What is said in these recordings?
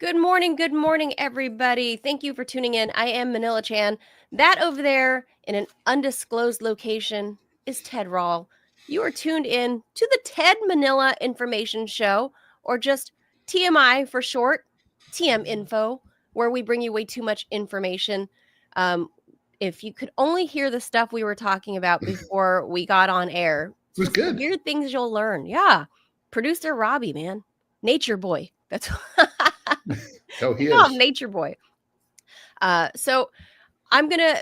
Good morning, everybody. Thank you for tuning in. I am Manila Chan. That over there in an undisclosed location is Ted Rawl. You are tuned in to the Ted Manila Information Show, or just TMI for short, TM Info, where we bring you way too much information. If you could only hear the stuff we were talking about before we got on air, It was just the good. weird things you'll learn. Yeah. Producer Robbie, man. Nature boy. That's Oh, he call is. him Nature Boy. So I'm gonna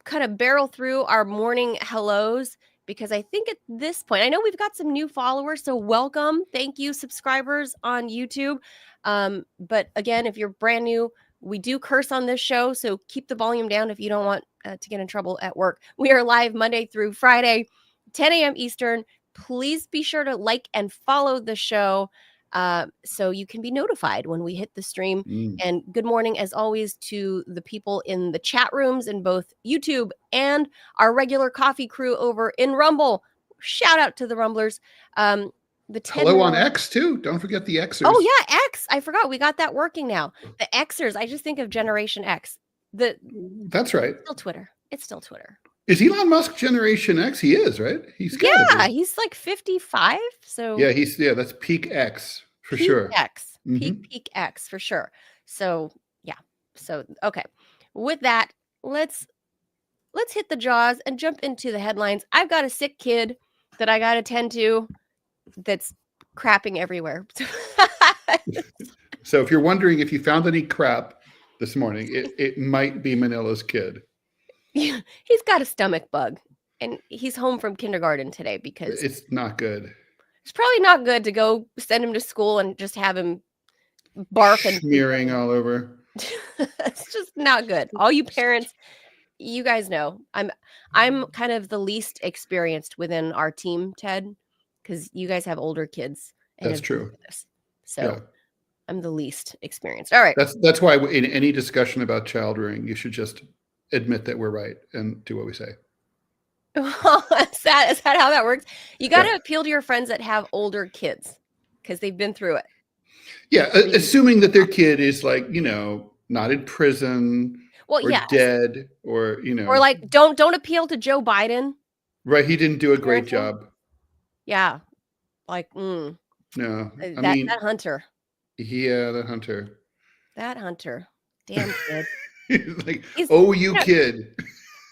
kind of barrel through our morning hellos because I think at this point, I know we've got some new followers, so welcome. Thank you, subscribers on YouTube. But again, if you're brand new, we do curse on this show, so keep the volume down if you don't want to get in trouble at work. We are live Monday through Friday, 10 a.m. Eastern. Please be sure to like and follow the show so you can be notified when we hit the stream. And good morning, as always, to the people in the chat rooms in both YouTube and our regular coffee crew over in Rumble. Shout out to the Rumblers. Hello on X too. Don't forget the Xers. Oh yeah, X. I forgot we got that working now. The Xers. I just think of Generation X. That's right. It's still Twitter. It's still Twitter. Is Elon Musk Generation X? He is, right? He's he's like 55. So that's peak X for sure. X. Peak X for sure. So yeah. So okay. With that, let's hit the jaws and jump into the headlines. I've got a sick kid that I got to tend to that's crapping everywhere. So if you're wondering if you found any crap this morning, it might be Manila's kid. He's got a stomach bug and he's home from kindergarten today because it's not good. It's probably not good to go send him to school and just have him barf and smearing all over. It's just not good. All you parents, you guys know I'm kind of the least experienced within our team, Ted, because you guys have older kids. That's true. So yeah. I'm the least experienced. All right. That's why in any discussion about child rearing, you should just admit that we're right and do what we say. Is that how that works? You got to appeal to your friends that have older kids because they've been through it. Yeah, assuming that their kid is like, not in prison or dead or, Or like, don't appeal to Joe Biden. Right, he didn't do a great job. Yeah, like, No, that Hunter. Yeah, that Hunter. That Hunter. Damn kid. Kid.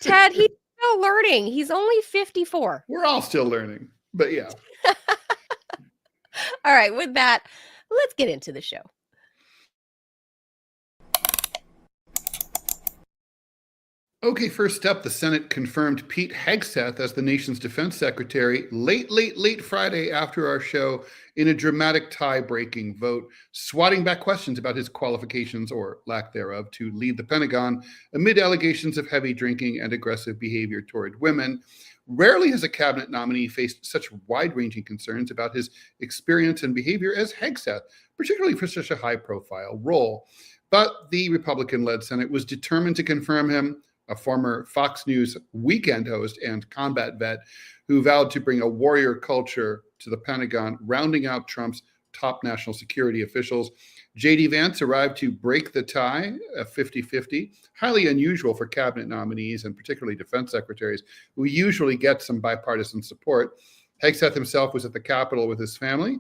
Ted, he's still learning. He's only 54. We're all still learning, but yeah. All right, with that, let's get into the show. Okay, first up, the Senate confirmed Pete Hegseth as the nation's defense secretary late Friday after our show in a dramatic tie-breaking vote, swatting back questions about his qualifications or lack thereof to lead the Pentagon amid allegations of heavy drinking and aggressive behavior toward women. Rarely has a cabinet nominee faced such wide-ranging concerns about his experience and behavior as Hegseth, particularly for such a high-profile role. But the Republican-led Senate was determined to confirm him, a former Fox News weekend host and combat vet who vowed to bring a warrior culture to the Pentagon, rounding out Trump's top national security officials. J.D. Vance arrived to break the tie, a 50-50, highly unusual for cabinet nominees and particularly defense secretaries who usually get some bipartisan support. Hegseth himself was at the Capitol with his family.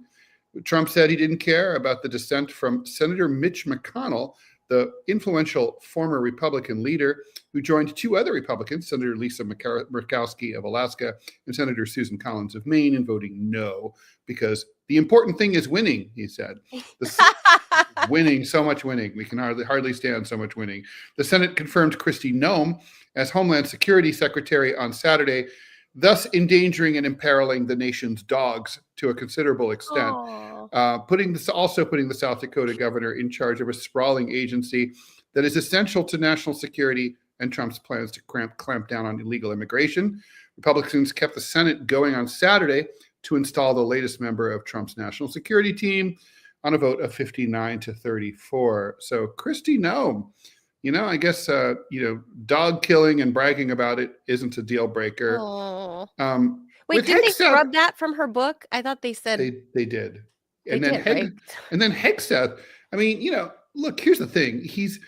Trump said he didn't care about the dissent from Senator Mitch McConnell, the influential former Republican leader who joined two other Republicans, Senator Lisa Murkowski of Alaska and Senator Susan Collins of Maine, in voting no, because the important thing is winning, he said. Winning, so much winning. We can hardly stand so much winning. The Senate confirmed Kristi Noem as Homeland Security Secretary on Saturday, thus endangering and imperiling the nation's dogs to a considerable extent. Putting the South Dakota governor in charge of a sprawling agency that is essential to national security and Trump's plans to clamp down on illegal immigration. Republicans kept the Senate going on Saturday to install the latest member of Trump's national security team on a vote of 59-34. So Kristi Noem, I guess, dog killing and bragging about it isn't a deal breaker. Wait, didn't they scrub that from her book? I thought they said they did. And then Hegseth, look, here's the thing. He's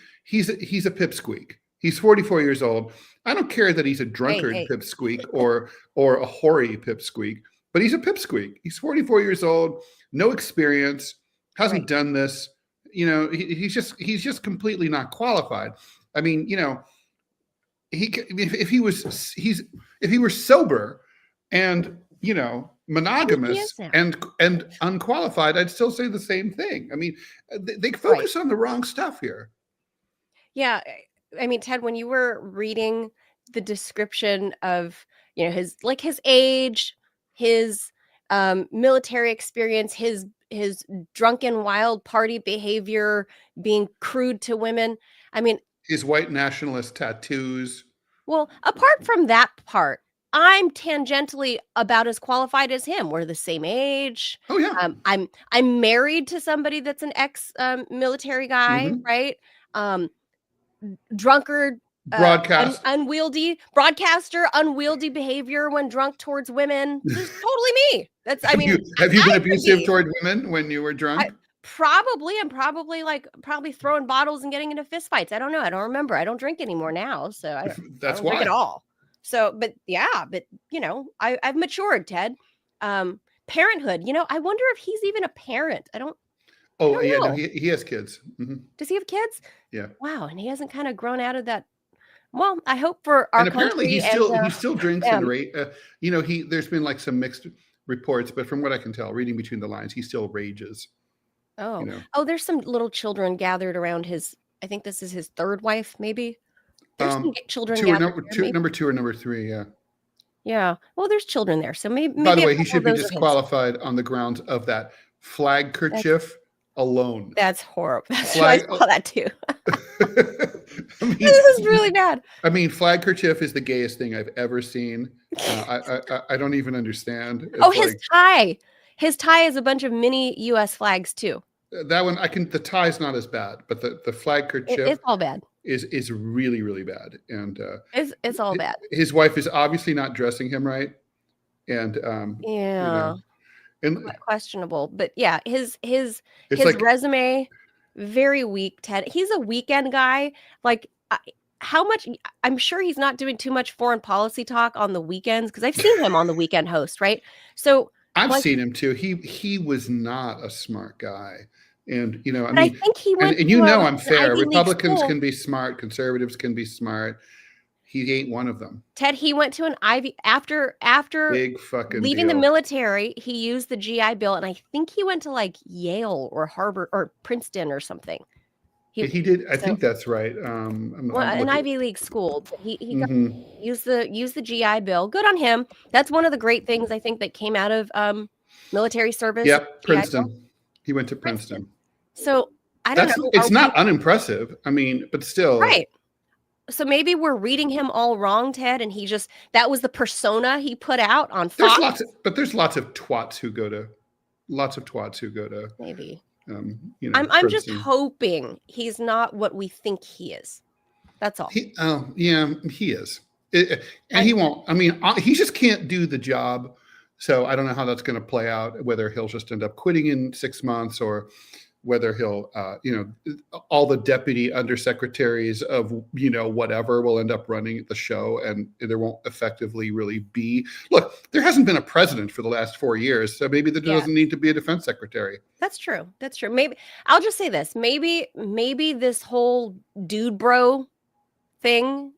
a pipsqueak. He's 44 years old. I don't care that he's a drunkard pipsqueak or a hoary pipsqueak, but he's a pipsqueak. He's 44 years old, no experience, hasn't done this. You know, he's just completely not qualified. I mean, you know, if he were sober and, you know, monogamous and unqualified, I'd still say the same thing. I mean, they focus on the wrong stuff here. Yeah. I mean, Ted, when you were reading the description of, you know, his age, his military experience, his drunken wild party behavior, being crude to women, I mean, his white nationalist tattoos. Well, apart from that part, I'm tangentially about as qualified as him. We're the same age. Oh yeah. I'm married to somebody that's an ex military guy, right? Drunkard, unwieldy broadcaster, unwieldy behavior when drunk towards women. This is totally me. That's have you been abusive toward women when you were drunk? I'm probably throwing bottles and getting into fistfights. I don't know. I don't remember. I don't drink anymore now, so I don't drink at all. So, but you know, I've matured, Ted. Parenthood. You know, I wonder if he's even a parent. I don't know. No, he has kids. Does he have kids? Yeah. Wow, and he hasn't kind of grown out of that. Well, I hope for our and apparently he still drinks and you know, there's been like some mixed reports, but from what I can tell, reading between the lines, he still rages. Oh, you know? There's some little children gathered around his. I think this is his third wife, maybe. There's some children. Number two or number three, yeah. Yeah. Well, there's children there, so maybe. By the way, he should be disqualified on the grounds of that flag kerchief alone. That's horrible. That's why I saw that too. I mean, this is really bad. I mean, flag kerchief is the gayest thing I've ever seen. I don't even understand. It's his tie. His tie is a bunch of mini U.S. flags too. That one, the tie's not as bad, but the flag kerchief it's all bad. Is really, really bad. And it's all bad. His wife is obviously not dressing him right. And you know, and questionable. But yeah, his resume, very weak, Ted. He's a weekend guy. Like how much? I'm sure he's not doing too much foreign policy talk on the weekends, because I've seen him on the weekend host, right? So I've seen him too. He was not a smart guy. And, you know, I think he went and you know, I'm fair. Republicans can be smart. Conservatives can be smart. He ain't one of them. Ted, he went to an Ivy after big fucking leaving the military. He used the GI Bill, and I think he went to like Yale or Harvard or Princeton or something. He did. I think that's right. An Ivy League school. He used the GI Bill. Good on him. That's one of the great things I think that came out of military service. Yep, Princeton. He went to Princeton. So I don't know. It's not unimpressive. I mean, but still. Right. So maybe we're reading him all wrong, Ted, and that was the persona he put out on Fox. There's lots of twats who go to maybe. You know, I'm just hoping he's not what we think he is. That's all. He is. And he won't. I mean, he just can't do the job. So I don't know how that's going to play out, whether he'll just end up quitting in 6 months or whether he'll, all the deputy undersecretaries of, whatever will end up running the show, and there won't effectively really be. Look, there hasn't been a president for the last 4 years, so maybe there doesn't need to be a defense secretary. That's true. Maybe I'll just say this. Maybe this whole dude bro thing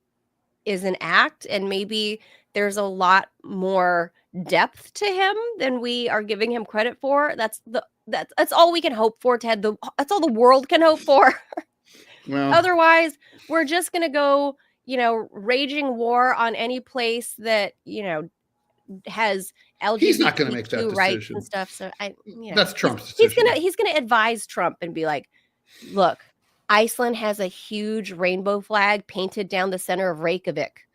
is an act, and maybe there's a lot more depth to him than we are giving him credit for. That's all we can hope for, Ted. That's all the world can hope for. Well, otherwise, we're just going to go, raging war on any place that, has LGBT he's not going to make that rights decision and stuff. So that's Trump's decision. He's gonna advise Trump and be like, look, Iceland has a huge rainbow flag painted down the center of Reykjavik.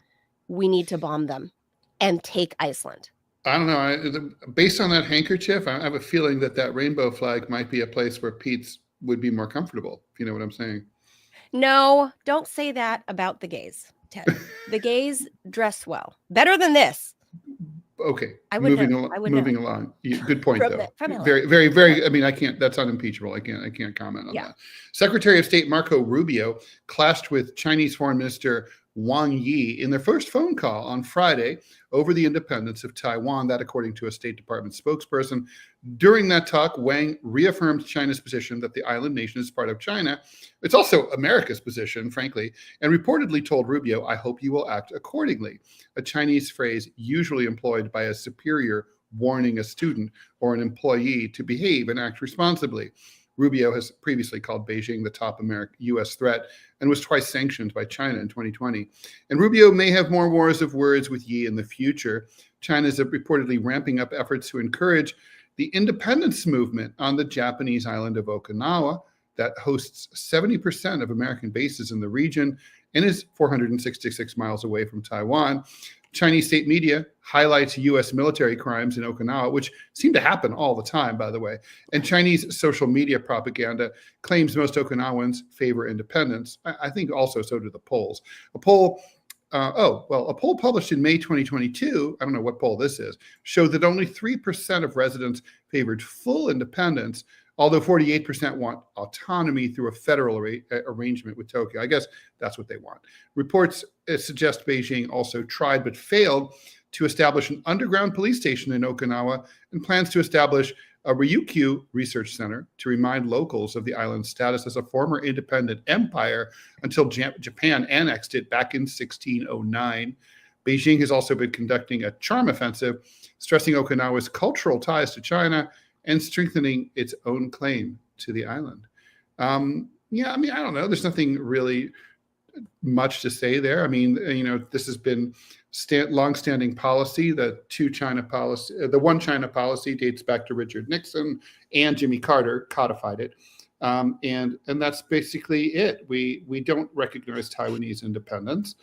We need to bomb them and take Iceland. I don't know. Based on that handkerchief, I have a feeling that rainbow flag might be a place where Pete's would be more comfortable, if you know what I'm saying. No, don't say that about the gays, Ted. The gays dress well. Better than this. Okay, I would know. moving along. Good point, From though. from LA. Very, very, very. I mean, I can't. That's unimpeachable. I can't comment on that. Secretary of State Marco Rubio clashed with Chinese Foreign Minister Wang Yi in their first phone call on Friday over the independence of Taiwan. That, according to a State Department spokesperson. During that talk, Wang reaffirmed China's position that the island nation is part of China. It's also America's position, frankly, and reportedly told Rubio, "I hope you will act accordingly," a Chinese phrase usually employed by a superior warning a student or an employee to behave and act responsibly. Rubio has previously called Beijing the top U.S. threat and was twice sanctioned by China in 2020. And Rubio may have more wars of words with Yi in the future. China is reportedly ramping up efforts to encourage the independence movement on the Japanese island of Okinawa that hosts 70% of American bases in the region and is 466 miles away from Taiwan. Chinese state media highlights U.S. military crimes in Okinawa, which seem to happen all the time, by the way. And Chinese social media propaganda claims most Okinawans favor independence. I think also so do the polls. A poll published in May 2022, I don't know what poll this is, showed that only 3% of residents favored full independence, although 48% want autonomy through a federal arrangement with Tokyo. I guess that's what they want. Reports suggest Beijing also tried but failed to establish an underground police station in Okinawa and plans to establish a Ryukyu research center to remind locals of the island's status as a former independent empire until Japan annexed it back in 1609. Beijing has also been conducting a charm offensive, stressing Okinawa's cultural ties to China and strengthening its own claim to the island. I don't know. There's nothing really much to say there. I mean, this has been long-standing policy. The one China policy dates back to Richard Nixon, and Jimmy Carter codified it. And that's basically it. We don't recognize Taiwanese independence.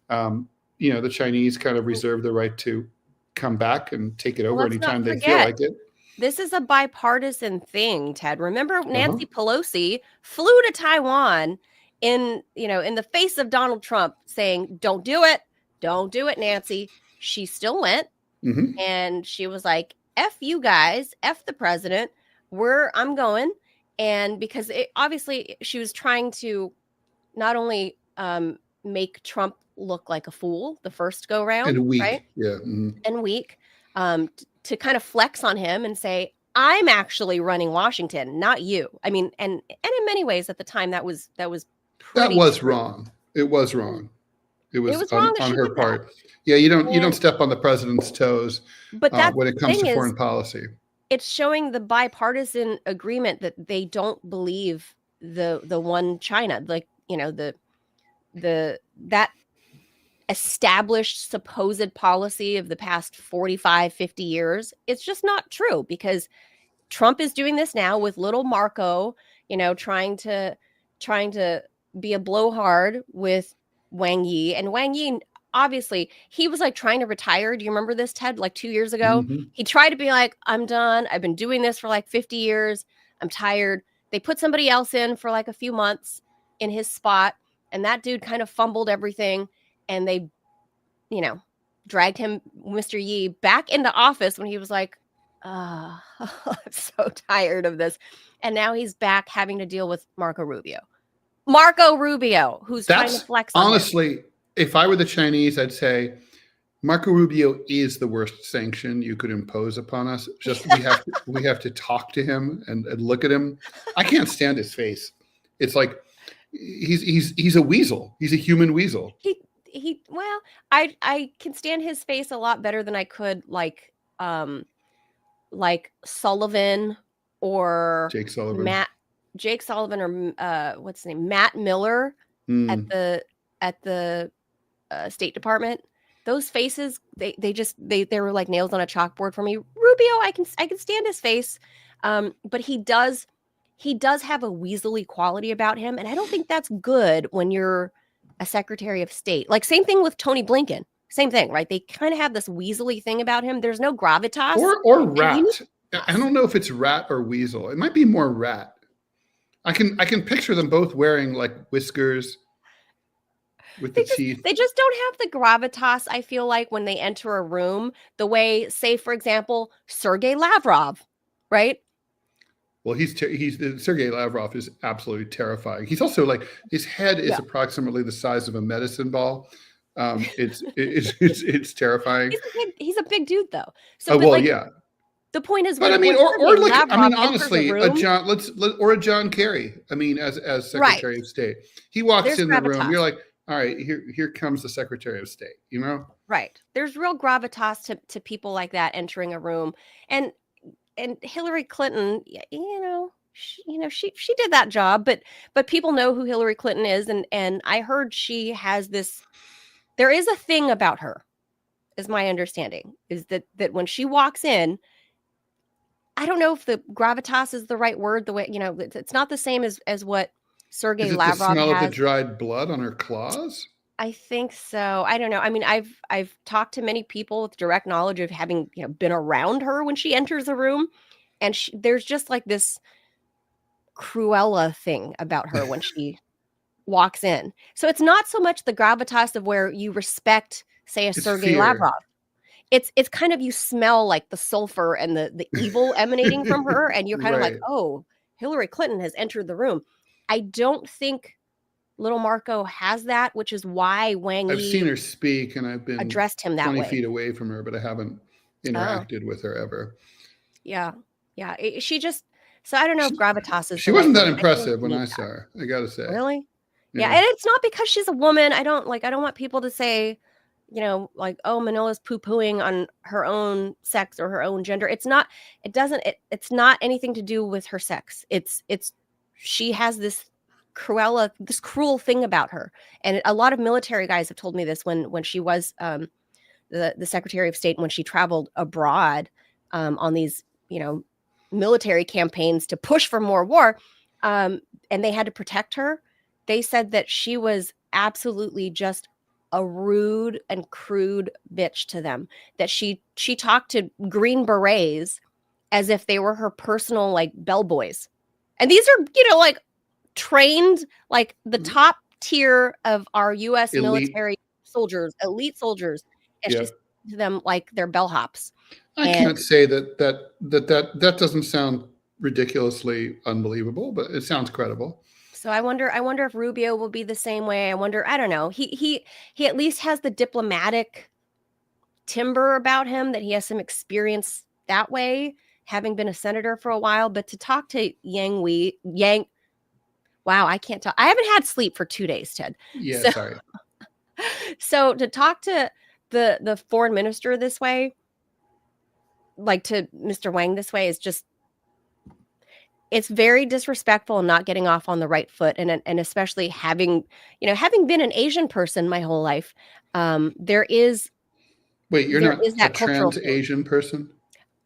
The Chinese kind of reserve the right to come back and take it over anytime they feel like it. This is a bipartisan thing, Ted. Remember, Nancy Pelosi flew to Taiwan in the face of Donald Trump saying, "Don't do it. Don't do it, Nancy." She still went. And she was like, "F you guys, F the president. I'm going." And because obviously she was trying to not only make Trump look like a fool the first go round, and weak, right? Yeah, and weak, to kind of flex on him and say, "I'm actually running Washington, not you." I mean, and in many ways at the time that was wrong. It was wrong. It was wrong on her part. Yeah, you don't step on the president's toes. But when it comes to foreign policy, it's showing the bipartisan agreement that they don't believe the one China, like that established supposed policy of the past 45, 50 years. It's just not true, because Trump is doing this now with little Marco, trying to be a blowhard with Wang Yi. And Wang Yi, obviously, he was like trying to retire. Do you remember this, Ted? Like 2 years ago, he tried to be like, "I'm done. I've been doing this for like 50 years. I'm tired." They put somebody else in for like a few months in his spot, and that dude kind of fumbled everything. And they, dragged him, Mr. Yi, back into office when he was like, "I'm so tired of this." And now he's back having to deal with Marco Rubio, who's trying to flex on honestly, if I were the Chinese, I'd say Marco Rubio is the worst sanction you could impose upon us. Just we have to talk to him and look at him. I can't stand his face. It's like he's a weasel. He's a human weasel. I can stand his face a lot better than I could like Sullivan or Jake Sullivan. Or what's his name, Matt Miller at the State Department. Those faces, they were like nails on a chalkboard for me. Rubio, I can stand his face, but he does have a weaselly quality about him, and I don't think that's good when you're a Secretary of State. Like, same thing with Tony Blinken. Same thing, right? They kind of have this weaselly thing about him. There's no gravitas. Or rat. I don't know if it's rat or weasel. It might be more rat. I can picture them both wearing like whiskers. with the teeth. They just don't have the gravitas, I feel like, when they enter a room, the way, say, for example, Sergei Lavrov, right? Well, Sergei Lavrov is absolutely terrifying. He's also like, his head is approximately the size of a medicine ball. It's terrifying. He's a big dude though. So, oh, but well, like, yeah. But I mean, But I mean, or like, I mean, honestly, a John Kerry. I mean, as Secretary of State, he walks in the room. You're like, all right, here comes the Secretary of State. You know, right? There's real gravitas to people like that entering a room, and Hillary Clinton, she did that job, but people know who Hillary Clinton is, and I heard she has this. There is a thing about her, is my understanding, is that when she walks in. I don't know if the gravitas is the right word. The way, it's not the same as what Sergei Lavrov has. Is it the smell of the dried blood on her claws? I think so. I don't know. I mean, I've talked to many people with direct knowledge of having been around her when she enters a room, and there's just like this Cruella thing about her when she walks in. So it's not so much the gravitas of where you respect, say, Sergei Lavrov. It's kind of, you smell like the sulfur and the evil emanating from her, and you're kind of like, oh, Hillary Clinton has entered the room. I don't think little Marco has that, which is why Wang Yi, I've seen her speak, and I've been addressed him that 20 way. feet away from her, but I haven't interacted with her ever. Yeah. She just, so I don't know if gravitas is. She wasn't that impressive when I saw her, I gotta say. Really? Yeah, and it's not because she's a woman. I don't want people to say, like, oh, Manila's poo-pooing on her own sex or her own gender. It's not anything to do with her sex. She has this cruel thing about her. And a lot of military guys have told me this when she was the Secretary of State, when she traveled abroad on these, military campaigns to push for more war, and they had to protect her. They said that she was absolutely just a rude and crude bitch to them, that she talked to Green Berets as if they were her personal, like, bellboys. And these are, like, trained, like, the top tier of our U.S. military soldiers, elite soldiers. And she said to them like they're bellhops. I can't say that doesn't sound ridiculously unbelievable, but it sounds credible. So I wonder if Rubio will be the same way. I don't know. He at least has the diplomatic timber about him, that he has some experience that way, having been a senator for a while. But to talk to Yang, wow, I can't talk. I haven't had sleep for 2 days, Ted. Yeah, sorry. So to talk to the foreign minister this way, like to Mr. Wang this way, is just, it's very disrespectful and not getting off on the right foot. And especially having been an Asian person my whole life, there is. Wait, you're not a trans Asian person?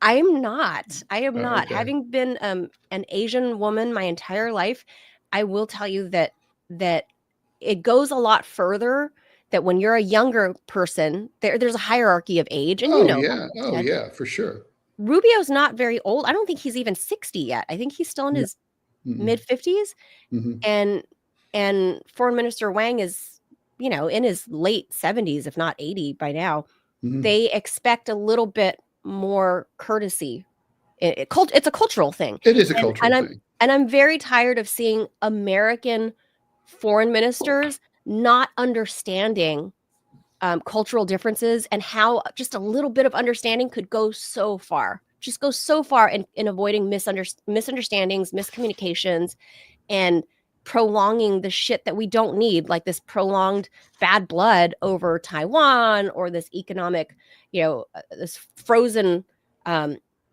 I am not. Okay. Having been an Asian woman my entire life, I will tell you that it goes a lot further. That when you're a younger person, there's a hierarchy of age, and yeah, for sure. Rubio's not very old. I don't think he's even 60 yet. I think he's still in his mid 50s, and Foreign Minister Wang is, in his late 70s, if not 80 by now. They expect a little bit more courtesy. It's a cultural thing. It is a cultural thing. And I'm very tired of seeing American foreign ministers not understanding cultural differences, and how just a little bit of understanding could go so far. Just go so far in avoiding misunderstandings, miscommunications, and prolonging the shit that we don't need, like this prolonged bad blood over Taiwan, or this economic, this frozen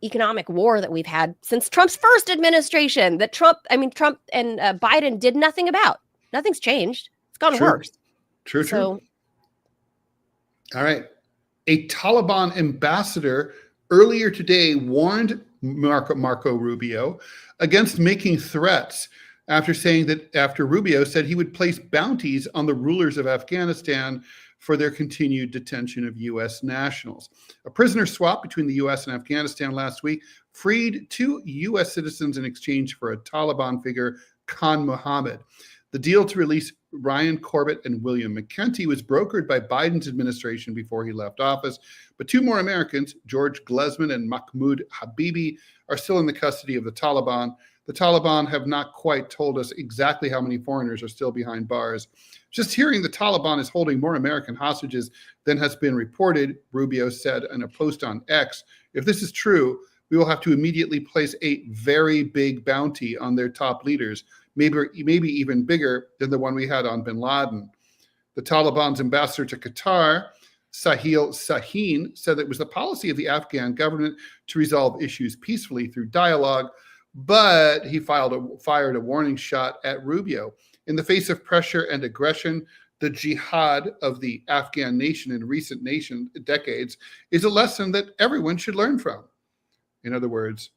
economic war that we've had since Trump's first administration, that Trump and Biden did nothing about. Nothing's changed. It's gone worse. True. All right. A Taliban ambassador earlier today warned Marco Rubio against making threats after Rubio said he would place bounties on the rulers of Afghanistan for their continued detention of U.S. nationals. A prisoner swap between the U.S. and Afghanistan last week freed 2 U.S. citizens in exchange for a Taliban figure, Khan Mohammed. The deal to release Ryan Corbett and William McKenty was brokered by Biden's administration before he left office, but two more Americans, George Glesman and Mahmoud Habibi, are still in the custody of the Taliban. The Taliban have not quite told us exactly how many foreigners are still behind bars. Just hearing the Taliban is holding more American hostages than has been reported, Rubio said in a post on X. If this is true, we will have to immediately place a very big bounty on their top leaders, maybe even bigger than the one we had on bin Laden. The Taliban's ambassador to Qatar, Sahil Sahin, said that it was the policy of the Afghan government to resolve issues peacefully through dialogue, but he fired a warning shot at Rubio. In the face of pressure and aggression, the jihad of the Afghan nation in recent decades is a lesson that everyone should learn from. In other words,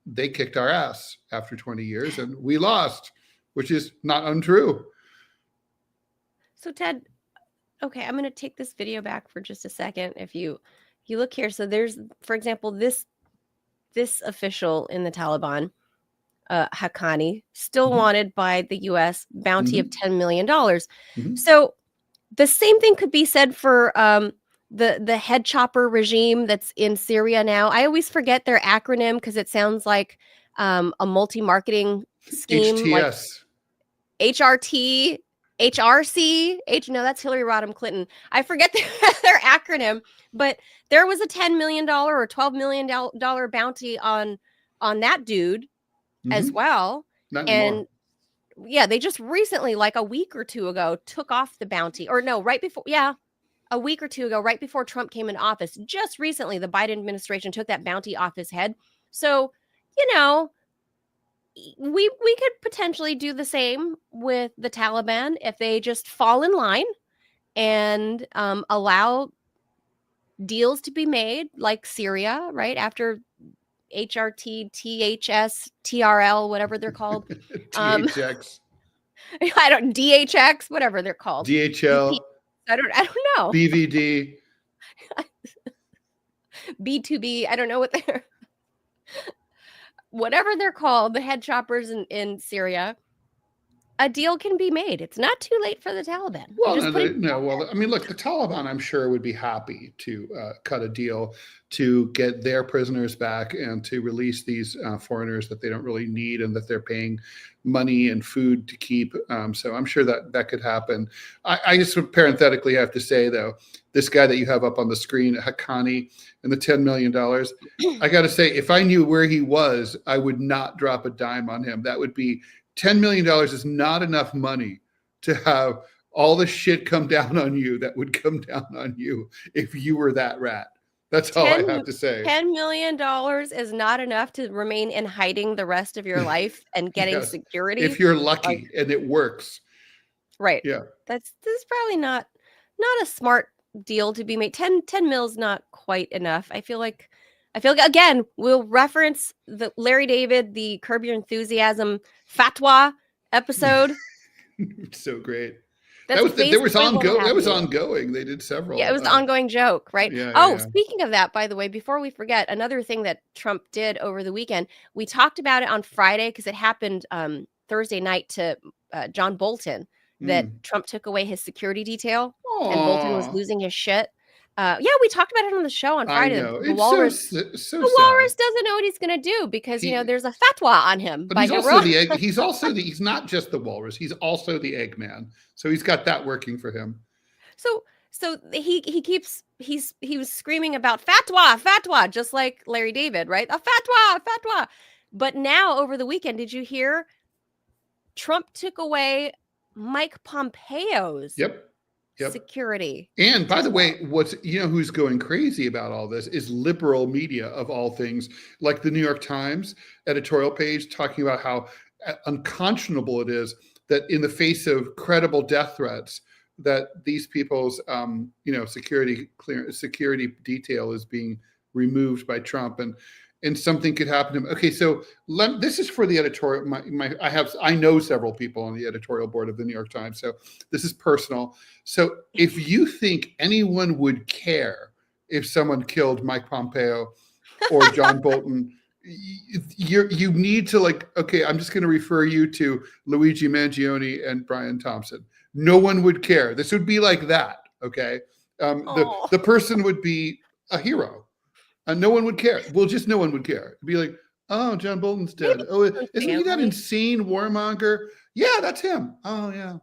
they kicked our ass after 20 years and we lost, which is not untrue. So Ted, okay, I'm going to take this video back for just a second. If you look here, so there's, for example, this official in the Taliban, Haqqani, still wanted by the U.S. bounty of $10 million. So the same thing could be said for the head chopper regime that's in Syria now. I always forget their acronym because it sounds like a multi-marketing scheme. HTS. Like HRT, HRC, no, that's Hillary Rodham Clinton. I forget their acronym, but there was a $10 million or $12 million bounty on that dude as well. Not and anymore. Yeah, they just recently, like a week or two ago, took off the bounty. Or no, right before, a week or two ago, right before Trump came into office. Just recently, the Biden administration took that bounty off his head. So, we could potentially do the same with the Taliban if they just fall in line and allow deals to be made, like Syria, right after HRT, THS, TRL, whatever they're called. THX. DHX, whatever they're called. DHL. I don't know. BVD. B2B. I don't know what they're. Whatever they're called, the head choppers in Syria, a deal can be made. It's not too late for the Taliban. Well, Well, I mean, look, the Taliban, I'm sure, would be happy to cut a deal to get their prisoners back and to release these foreigners that they don't really need and that they're paying money and food to keep. So I'm sure that could happen. I just would parenthetically have to say, though, this guy that you have up on the screen, Haqqani, and the $10 million, I got to say, if I knew where he was, I would not drop a dime on him. That would be $10 million is not enough money to have all the shit come down on you that would come down on you if you were that rat. That's all I have to say. $10 million is not enough to remain in hiding the rest of your life and getting security. If you're lucky and it works. Right. Yeah. This is probably not a smart deal to be made. 10 mil is not quite enough. I feel like again, we'll reference the Larry David, the Curb Your Enthusiasm fatwa episode. It's so great. That was ongoing. They did several. Yeah, it was the ongoing joke, right? Yeah. Speaking of that, by the way, before we forget, another thing that Trump did over the weekend, we talked about it on Friday because it happened Thursday night to John Bolton, that Trump took away his security detail and Bolton was losing his shit. We talked about it on the show on Friday. I know. The walrus, walrus doesn't know what he's going to do because there's a fatwa on him. But he's also the egg. He's not just the walrus. He's also the Eggman. So he's got that working for him. So he was screaming about fatwa, just like Larry David, right? A fatwa. But now over the weekend, did you hear Trump took away Mike Pompeo's security? And by the way, who's going crazy about all this is liberal media, of all things, like the New York Times editorial page talking about how unconscionable it is that in the face of credible death threats, that these people's security detail is being removed by Trump, and something could happen to him. Okay, so this is for the editorial. I know several people on the editorial board of the New York Times, so this is personal. So if you think anyone would care if someone killed Mike Pompeo or John Bolton, you need to, like, okay, I'm just going to refer you to Luigi Mangione and Brian Thompson. No one would care. This would be like that. Okay. The person would be a hero and no one would care. Well, just no one would care. It'd be like, oh, John Bolton's dead. Maybe Oh, his isn't he that family. insane warmonger? Yeah, that's him. Oh, yeah.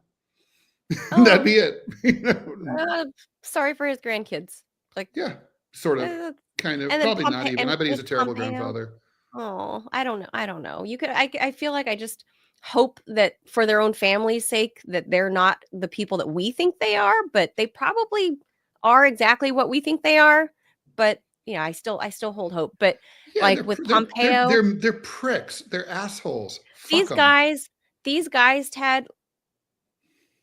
Oh, That'd be it. sorry for his grandkids. Like, Yeah, sort of, uh, kind of, and then probably not even. I bet he's a terrible Pompeo. grandfather. Oh, I don't know. I don't know. You could. I feel like I just hope that for their own family's sake that they're not the people that we think they are, but they probably are exactly what we think they are. But I still hold hope. But Yeah, like with Pompeo, they're pricks. They're assholes. Fuck these them. guys, Ted,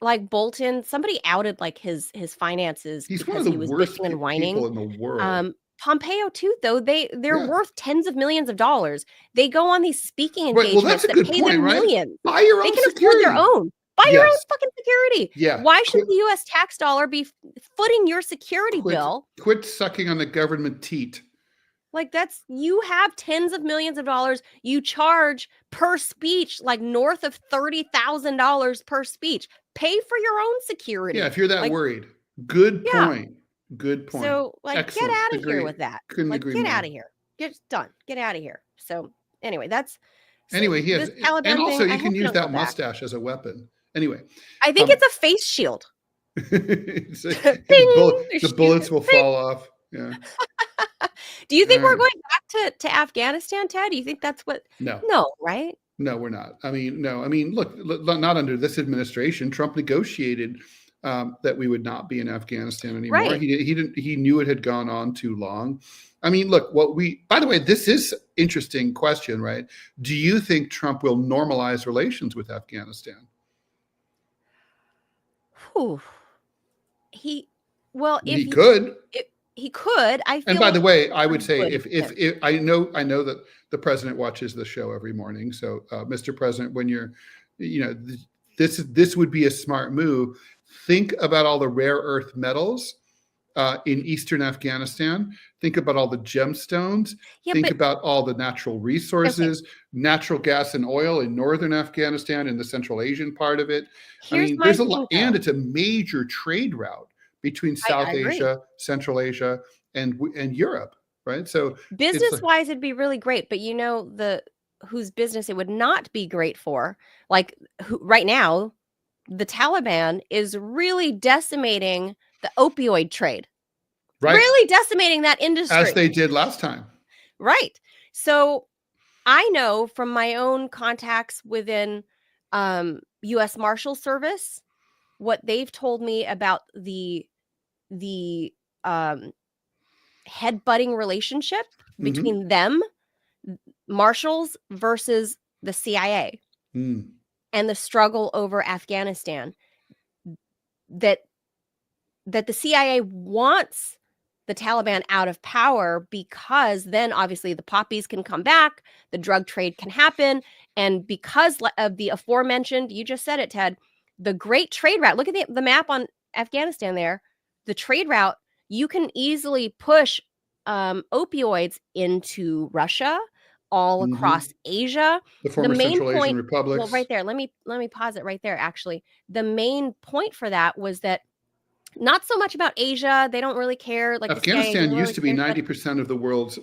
like Bolton, somebody outed like his finances He's one of because the he was worst bitching and people whining. in the world. Pompeo too, though they're Yeah. worth tens of millions of dollars. They go on these speaking Right. Well, that's engagements a that good pay point, them right? millions. Buy your They own can afford security. their own. Buy your own Yes. fucking security. Yeah. Why should the U.S. tax dollar be footing your security bill? Quit sucking on the government teat. Like you have tens of millions of dollars. You charge per speech like north of $30,000 per speech. Pay for your own security. Yeah, if you're that like, worried. Good yeah. point. Good point. So, like, Excellent. get out of Agree. here with that. Couldn't like, agree get more. out of here. Get done. Get out of here. So, anyway, that's. Anyway, he has, this Taliban and also thing, you I can hope use don't go that back. mustache as a weapon. Anyway, I think it's a face shield. The bullets will fall off. Yeah. Do you think we're going back to Afghanistan, Ted? Do you think that's what? No, right? No, we're not. I mean, no. I mean, look, not under this administration. Trump negotiated that we would not be in Afghanistan anymore. Right. He knew it had gone on too long. I mean, look, by the way, this is interesting question, right? Do you think Trump will normalize relations with Afghanistan? Whew. He could. He could. I feel. And by the way, I would say if I know that the president watches the show every morning. So, Mr. President, when you're, this would be a smart move. Think about all the rare earth metals in eastern Afghanistan. Think about all the gemstones. Think about all the natural resources, natural gas and oil in northern Afghanistan and the Central Asian part of it. There's a lot, and it's a major trade route between South Asia, Central Asia, and Europe, right? So business-wise, it'd be really great, but whose business it would not be great for, like right now, the Taliban is really decimating the opioid trade. Right. Really decimating that industry. As they did last time. Right. So I know from my own contacts within U.S. Marshal Service, what they've told me about the headbutting relationship between them, marshals, versus the CIA and the struggle over Afghanistan, that the CIA wants the Taliban out of power because then obviously the poppies can come back, the drug trade can happen, and because of the aforementioned, you just said it, Ted, the great trade route. Look at the map on Afghanistan there. The trade route, you can easily push opioids into Russia, all across Asia. The former Central Asian republics. Well, right there, let me pause it right there, actually. The main point for that was that not so much about Asia. They don't really care. Like Afghanistan used to be 90% of the world's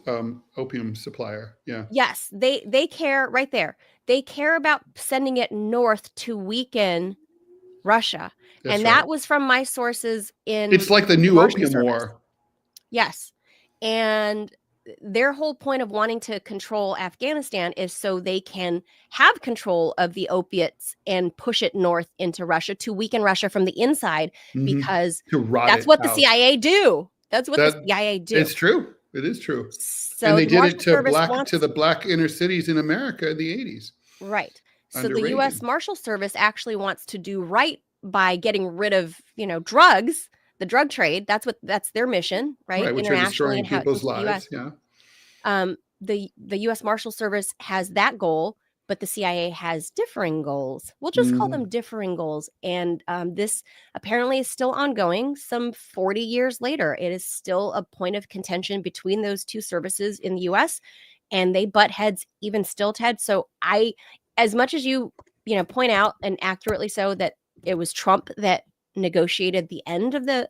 opium supplier. Yeah. Yes, they care right there. They care about sending it north to weaken Russia. And that was from my sources in. It's like the new opium war. Yes. And their whole point of wanting to control Afghanistan is so they can have control of the opiates and push it north into Russia to weaken Russia from the inside, because that's what the CIA do. That's what the CIA do. It's true. It is true. So and they did it to the black inner cities in America in the 80s. Right. So the U.S. Marshal Service actually wants to do right by getting rid of, drugs, the drug trade. That's their mission, right? Right, which internationally, are destroying people's lives. Yeah. The U.S. Marshal Service has that goal, but the CIA has differing goals. We'll just call them differing goals. And this apparently is still ongoing. Some 40 years later, it is still a point of contention between those two services in the U.S. and they butt heads even still, Ted. So as much as you point out, and accurately so, that it was Trump that negotiated the end of the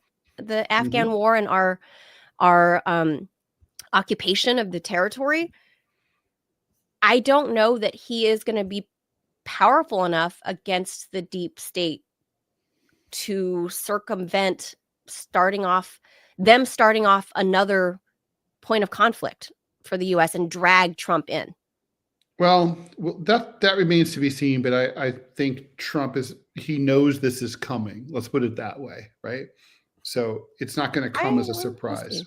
Afghan war and our occupation of the territory, I don't know that he is going to be powerful enough against the deep state to circumvent starting off another point of conflict for the U.S. and drag Trump in. Well, that remains to be seen, but I think Trump he knows this is coming. Let's put it that way, right? So it's not going to come as a surprise.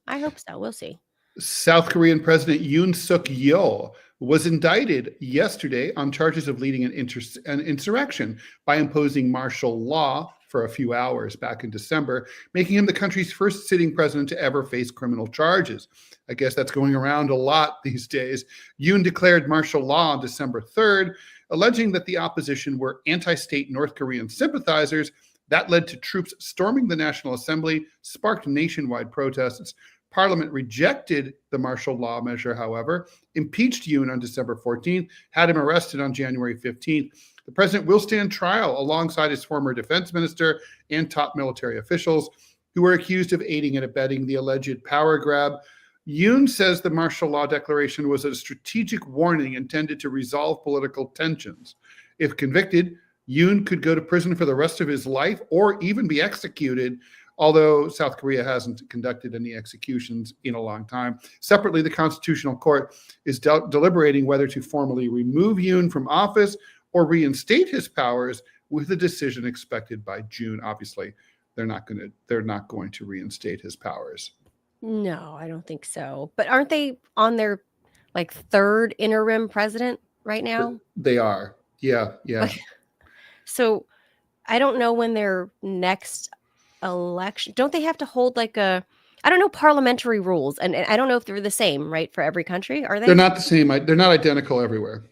I hope so. We'll see. South Korean President Yoon Suk Yeol was indicted yesterday on charges of leading an insurrection by imposing martial law for a few hours back in December, making him the country's first sitting president to ever face criminal charges. I guess that's going around a lot these days. Yoon declared martial law on December 3rd, alleging that the opposition were anti-state North Korean sympathizers. That led to troops storming the National Assembly, sparked nationwide protests. Parliament rejected the martial law measure, however, impeached Yoon on December 14th, had him arrested on January 15th. The president will stand trial alongside his former defense minister and top military officials who were accused of aiding and abetting the alleged power grab. Yoon says the martial law declaration was a strategic warning intended to resolve political tensions. If convicted, Yoon could go to prison for the rest of his life or even be executed, although South Korea hasn't conducted any executions in a long time. Separately, the Constitutional Court is deliberating whether to formally remove Yoon from office or reinstate his powers, with a decision expected by June. Obviously, they're not going to reinstate his powers. No, I don't think so. But aren't they on their third interim president right now? They are. Yeah. So I don't know when their next election. Don't they have to hold I don't know, parliamentary rules, and I don't know if they're the same, right, for every country. Are they? They're not the same. They're not identical everywhere.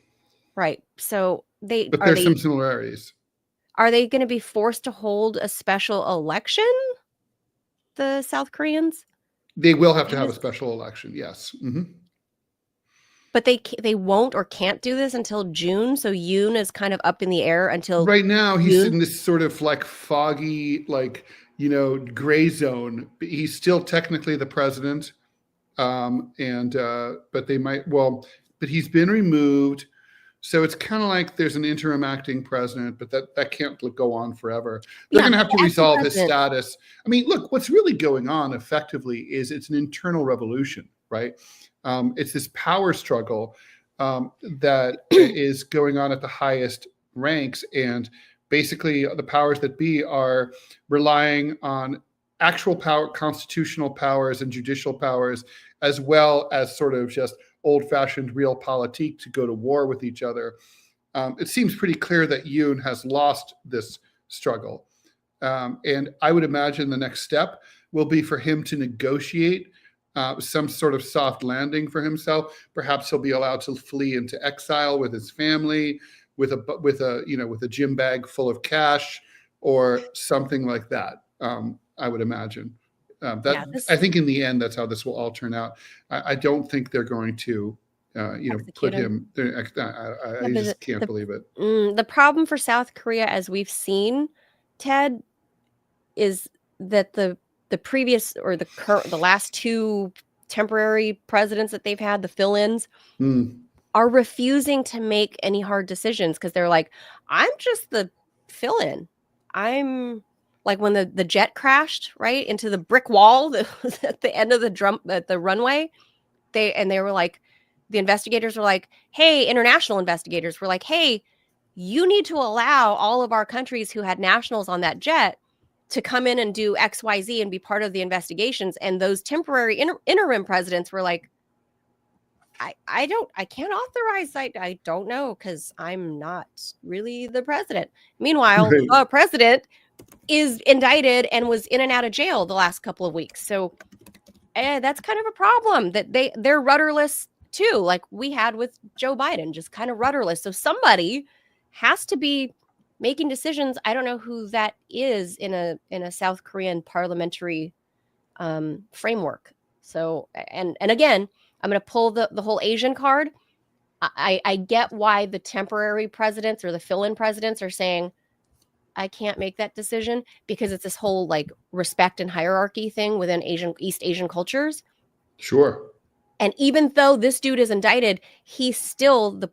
Right. So but there's some similarities. Are they going to be forced to hold a special election? The South Koreans? They will have to have a special election. Yes. Mm-hmm. But they won't or can't do this until June. So Yoon is kind of up in the air until right now. He's in this sort of foggy, gray zone. He's still technically the president, but they might. Well, but he's been removed. So it's kind of like there's an interim acting president, but that can't go on forever. They're going to have to resolve his status. I mean, look, what's really going on effectively is it's an internal revolution, right? It's this power struggle that is going on at the highest ranks. And basically the powers that be are relying on actual power, constitutional powers and judicial powers, as well as sort of just old-fashioned realpolitik to go to war with each other. It seems pretty clear that Yoon has lost this struggle. And I would imagine the next step will be for him to negotiate some sort of soft landing for himself. Perhaps he'll be allowed to flee into exile with his family, with a gym bag full of cash or something like that. I would imagine. I think in the end, that's how this will all turn out. I don't think they're going to, put him. I just can't believe it. The problem for South Korea, as we've seen, Ted, is that the previous or the last two temporary presidents that they've had, the fill-ins, are refusing to make any hard decisions because they're like, I'm just the fill-in. I'm like when the jet crashed right into the brick wall that was at the end of the runway. They were like, the investigators were like, hey, international investigators were like, hey, you need to allow all of our countries who had nationals on that jet to come in and do XYZ and be part of the investigations. And those temporary interim presidents were like, I can't authorize. I don't know, because I'm not really the president. Meanwhile, the president is indicted and was in and out of jail the last couple of weeks. So that's kind of a problem that they're rudderless too, like we had with Joe Biden, just kind of rudderless. So somebody has to be making decisions. I don't know who that is in a South Korean parliamentary framework. So and again, I'm going to pull the whole Asian card. I get why the temporary presidents or the fill-in presidents are saying, I can't make that decision, because it's this whole like respect and hierarchy thing within East Asian cultures. Sure. And even though this dude is indicted, he's still the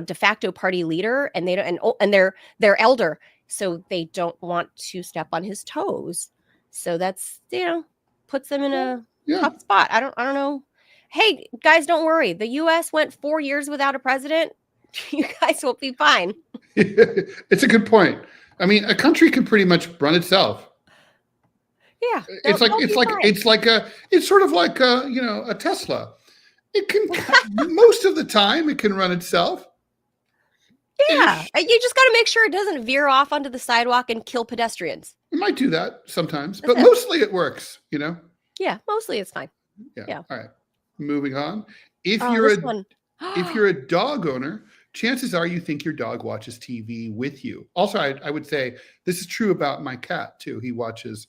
de facto party leader, and they don't, and they're elder, so they don't want to step on his toes. So that's puts them in a tough spot. I don't know. Hey guys, don't worry. The U.S. went 4 years without a president. You guys will be fine. It's a good point. I mean, a country can pretty much run itself. Yeah, it's sort of like a Tesla. It can most of the time it can run itself. Yeah, you just got to make sure it doesn't veer off onto the sidewalk and kill pedestrians. It might do that sometimes, but mostly it works. Yeah, mostly it's fine. Yeah. All right. Moving on. If you're a dog owner, chances are you think your dog watches TV with you. Also, I would say this is true about my cat too. He watches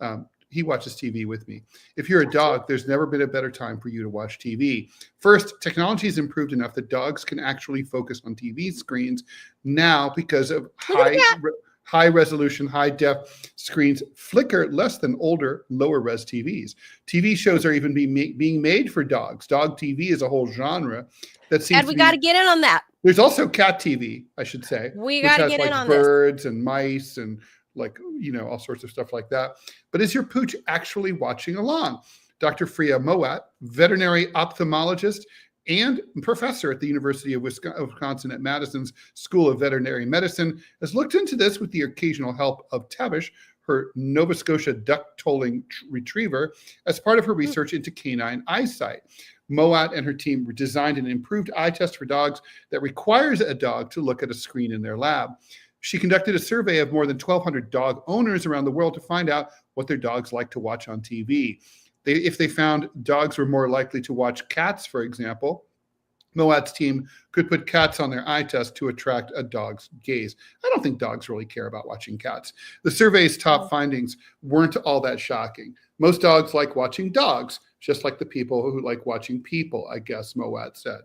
TV with me. If you're a dog, there's never been a better time for you to watch TV. First, technology has improved enough that dogs can actually focus on TV screens now because of high resolution, high def screens flicker less than older, lower res TVs. TV shows are even being made for dogs. Dog TV is a whole genre that seems. And we got to get in on that. There's also cat TV, I should say. We got to get in on this. Birds and mice and all sorts of stuff like that. But is your pooch actually watching along? Dr. Freya Mowat, veterinary ophthalmologist and professor at the University of Wisconsin at Madison's School of Veterinary Medicine, has looked into this with the occasional help of Tavish, her Nova Scotia duck-tolling retriever, as part of her research into canine eyesight. Mowat and her team designed an improved eye test for dogs that requires a dog to look at a screen in their lab. She conducted a survey of more than 1,200 dog owners around the world to find out what their dogs like to watch on TV. If they found dogs were more likely to watch cats, for example, Mowat's team could put cats on their eye test to attract a dog's gaze. I don't think dogs really care about watching cats. The survey's top findings weren't all that shocking. Most dogs like watching dogs, just like the people who like watching people, I guess Mowat said.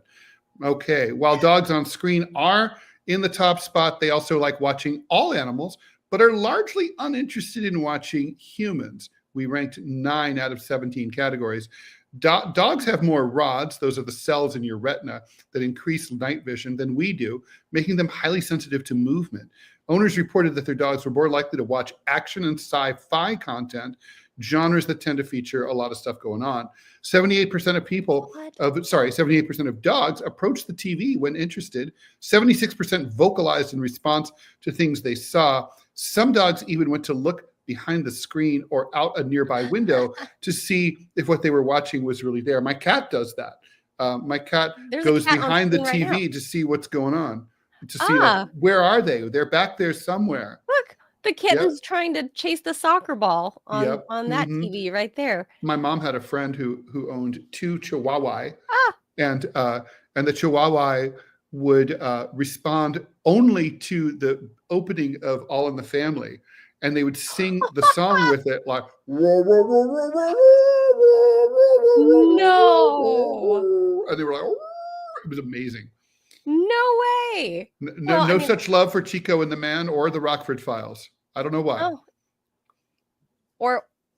Okay, while dogs on screen are in the top spot, they also like watching all animals, but are largely uninterested in watching humans. We ranked 9 out of 17 categories. Dogs have more rods, those are the cells in your retina, that increase night vision than we do, making them highly sensitive to movement. Owners reported that their dogs were more likely to watch action and sci-fi content, genres that tend to feature a lot of stuff going on. 78% of dogs approached the TV when interested. 76% vocalized in response to things they saw. Some dogs even went to look behind the screen or out a nearby window to see if what they were watching was really there. My cat does that. My cat goes behind the TV to see what's going on, to see where are they? They're back there somewhere. Look, the kitten's trying to chase the soccer ball on that TV right there. My mom had a friend who owned 2 Chihuahua, and the Chihuahua would respond only to the opening of All in the Family. And they would sing the song with it, like no. And they were like, it was amazing. No way. No such love for Chico and the Man or the Rockford Files. I don't know why.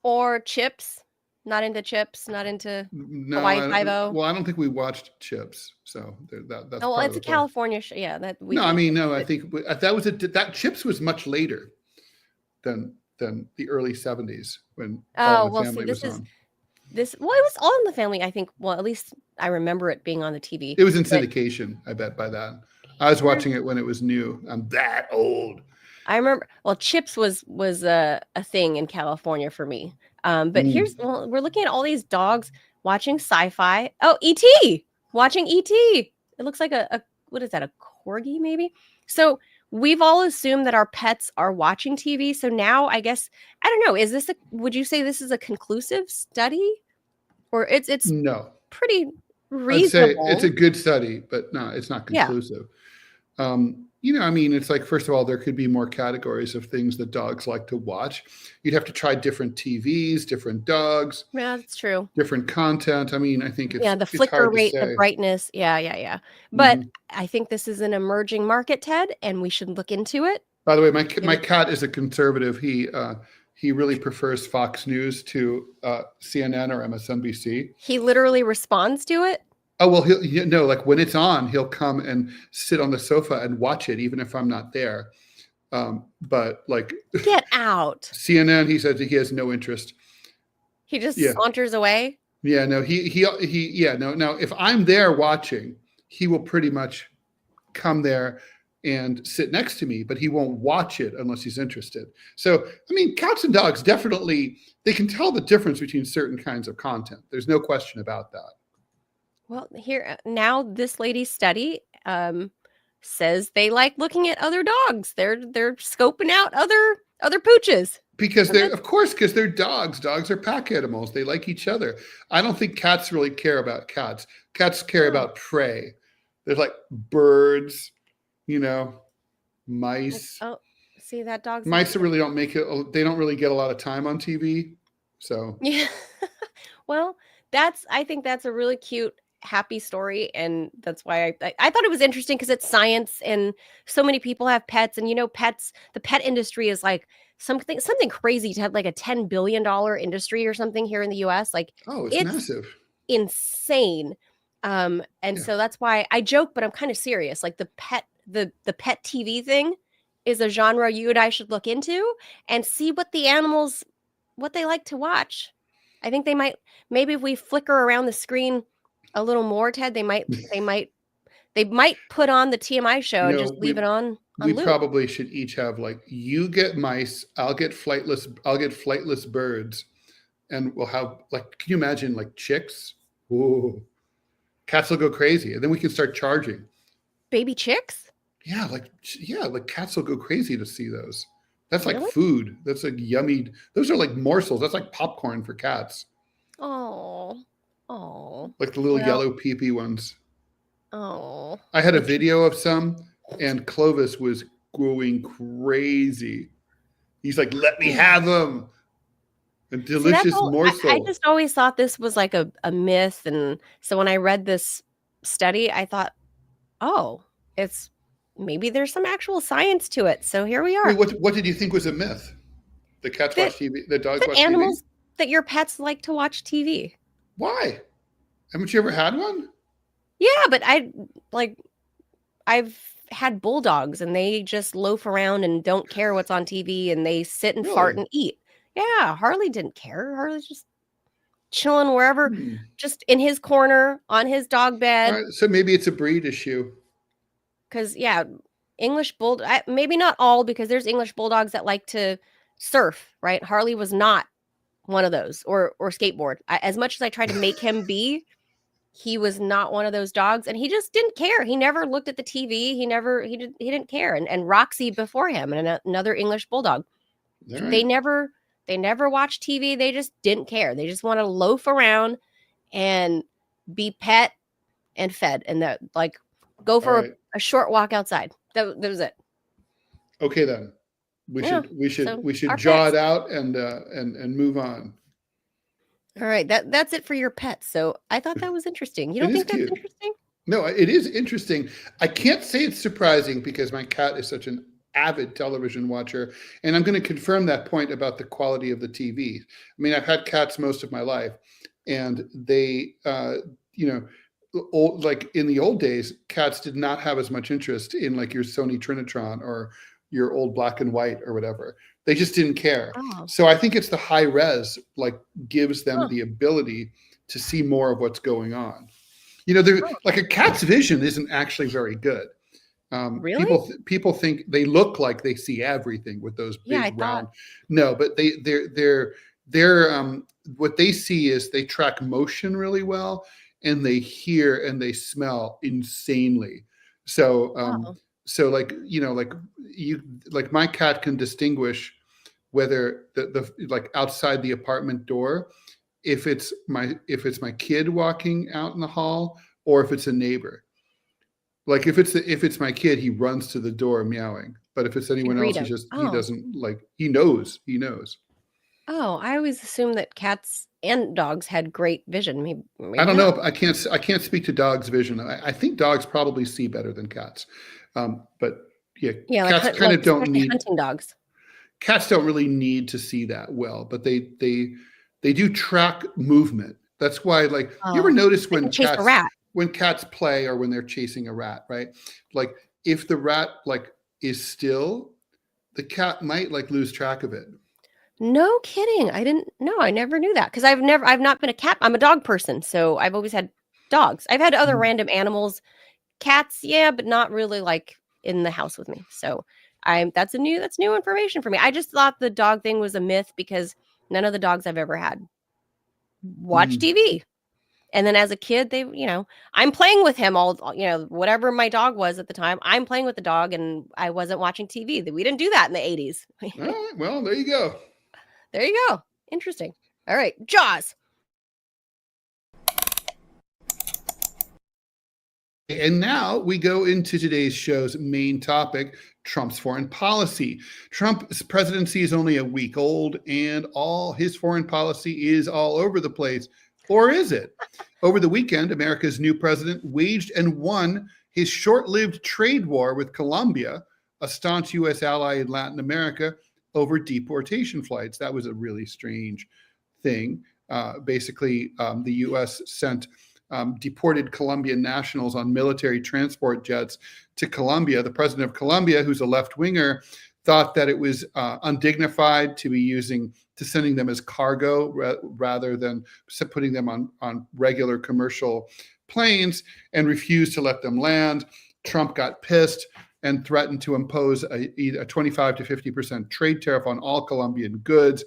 Or Chips. Not into Chips. Not into Hawaii Five-0. Well, I don't think we watched Chips, so that's. Oh, well, it's a California show. Yeah, that we. No, I mean, no. I think that Chips was much later than the early 70s when All in the Family was on. It was All in the Family, I think. Well, at least I remember it being on the TV. It was in syndication, I bet, by that. I was watching it when it was new. I'm that old. I remember. Well, Chips was a thing in California for me. But we're looking at all these dogs watching sci-fi. Oh, E.T. Watching E.T. It looks like a what is that? A corgi, maybe? So we've all assumed that our pets are watching TV. So now I guess, I don't know, would you say this is a conclusive study? Or it's no pretty reasonable? I'd say it's a good study, but no, it's not conclusive. I mean, it's like, first of all, there could be more categories of things that dogs like to watch. You'd have to try different TVs, different dogs, Yeah, that's true. different content. I mean, I think Yeah, the it's flicker hard to rate, the say. brightness. Yeah. But Mhm. I think this is an emerging market, Ted, and we should look into it. By the way, Give my it cat is a conservative. He really prefers Fox News to CNN or MSNBC. He literally responds to it. Oh well, like when it's on, he'll come and sit on the sofa and watch it, even if I'm not there. But like Get out. CNN, he says he has no interest. He just Yeah, saunters away. yeah, no, yeah, no. Now, if I'm there watching, he will pretty much come there and sit next to me, but he won't watch it unless he's interested. So, I mean, cats and dogs definitely, they can tell the difference between certain kinds of content. There's no question about that. Well, here now, this lady's study says they like looking at other dogs. They're scoping out other pooches. Because of course, because they're dogs. Dogs are pack animals. They like each other. I don't think cats really care about cats. Cats care about prey. There's like birds, mice. Oh, see that dog's Mice really don't make it. They don't really get a lot of time on TV. So yeah. Well, I think that's a really cute, happy story, and that's why I thought it was interesting because it's science, and so many people have pets, and pets. The pet industry is like something crazy to have like a $10 billion industry or something here in the U.S. Like, it's massive, insane. And so that's why I joke, but I'm kind of serious. Like the pet TV thing is a genre you and I should look into and see what the animals, what they like to watch. I think maybe if we flicker around the screen a little more, Ted, they might put on the TMI show and just leave it on we loop. probably should each have, like, you get mice, I'll get flightless birds, and we'll have, like, can you imagine, like, chicks? Ooh, cats will go crazy, and then we can start charging. Baby chicks? Yeah, like cats will go crazy to see those. That's like Really? food. That's like yummy. Those are like morsels. That's like popcorn for cats. Oh, like the little yellow pee-pee ones. Oh, I had a video of some, and Clovis was going crazy. He's like, "Let me have them." A delicious morsel. I just always thought this was like a myth, and so when I read this study, I thought, oh, it's maybe there's some actual science to it. So here we are. Wait, what did you think was a myth? The cats watch TV. The dogs watch animals, TV. That your pets like to watch TV. Why? Haven't you ever had one? Yeah, but I've had bulldogs, and they just loaf around and don't care what's on TV, and they sit and fart and eat. Yeah, Harley didn't care. Harley's just chilling wherever, just in his corner on his dog bed. All right, so maybe it's a breed issue. Because English bulldog, maybe not all, because there's English bulldogs that like to surf, right? Harley was not one of those, or skateboard. As much as I tried to make him be, he was not one of those dogs, and he just didn't care. He never looked at the TV. He didn't care. And Roxy before him, and another English bulldog, they never watched TV. They just didn't care. They just want to loaf around and be pet and fed, and that, like, go for a short walk outside. That was it. Okay, then we should jaw it out and move on. All right, that's it for your pets. So I thought that was interesting. You don't think that's interesting? No, it is interesting. I can't say it's surprising because my cat is such an avid television watcher, and I'm going to confirm that point about the quality of the TV. I mean, I've had cats most of my life, and they, like in the old days, cats did not have as much interest in like your Sony Trinitron or your old black and white or whatever. They just didn't care. Oh. So I think it's the high res, like, gives them the ability to see more of what's going on. Like a cat's vision isn't actually very good. Really? People think they look like they see everything with those big round. No, but they're what they see is they track motion really well, and they hear and they smell insanely. So so like my cat can distinguish whether the like outside the apartment door, if it's my kid walking out in the hall or if it's a neighbor. Like if it's my kid, he runs to the door meowing. But if it's You can anyone read else, them. he Oh. doesn't like, he knows. Oh, I always assumed that cats and dogs had great vision. Maybe, I maybe don't know. not. If I can't speak to dogs' vision. I think dogs probably see better than cats. But yeah, Yeah, like cats hunt, kind like of don't especially need hunting dogs. cats don't really need to see that well, but they do track movement. That's why, like, you ever Oh, notice they can chase a rat. when cats play or when they're chasing a rat, right? Like if the rat like is still, the cat might like lose track of it. No kidding. I didn't know. I never knew that because I've not been a cat. I'm a dog person, so I've always had dogs. I've had other Mhm. random animals, cats, yeah, but not really like in the house with me. So that's new information for me. I just thought the dog thing was a myth because none of the dogs I've ever had watch Mhm. TV. And then as a kid, I'm playing with him whatever my dog was at the time, I'm playing with the dog and I wasn't watching TV. We didn't do that in the 80s. All right, well, there you go. There you go. Interesting. All right. Jaws. And now we go into today's show's main topic, Trump's foreign policy. Trump's presidency is only a week old, and all his foreign policy is all over the place. Or is it? Over the weekend, America's new president waged and won his short-lived trade war with Colombia, a staunch U.S. ally in Latin America, over deportation flights. That was a really strange thing. Basically, the U.S. sent deported Colombian nationals on military transport jets to Colombia. The president of Colombia, who's a left-winger, thought that it was undignified to be sending them as cargo rather than putting them on regular commercial planes, and refused to let them land. Trump got pissed and threatened to impose a 25 to 50% trade tariff on all Colombian goods.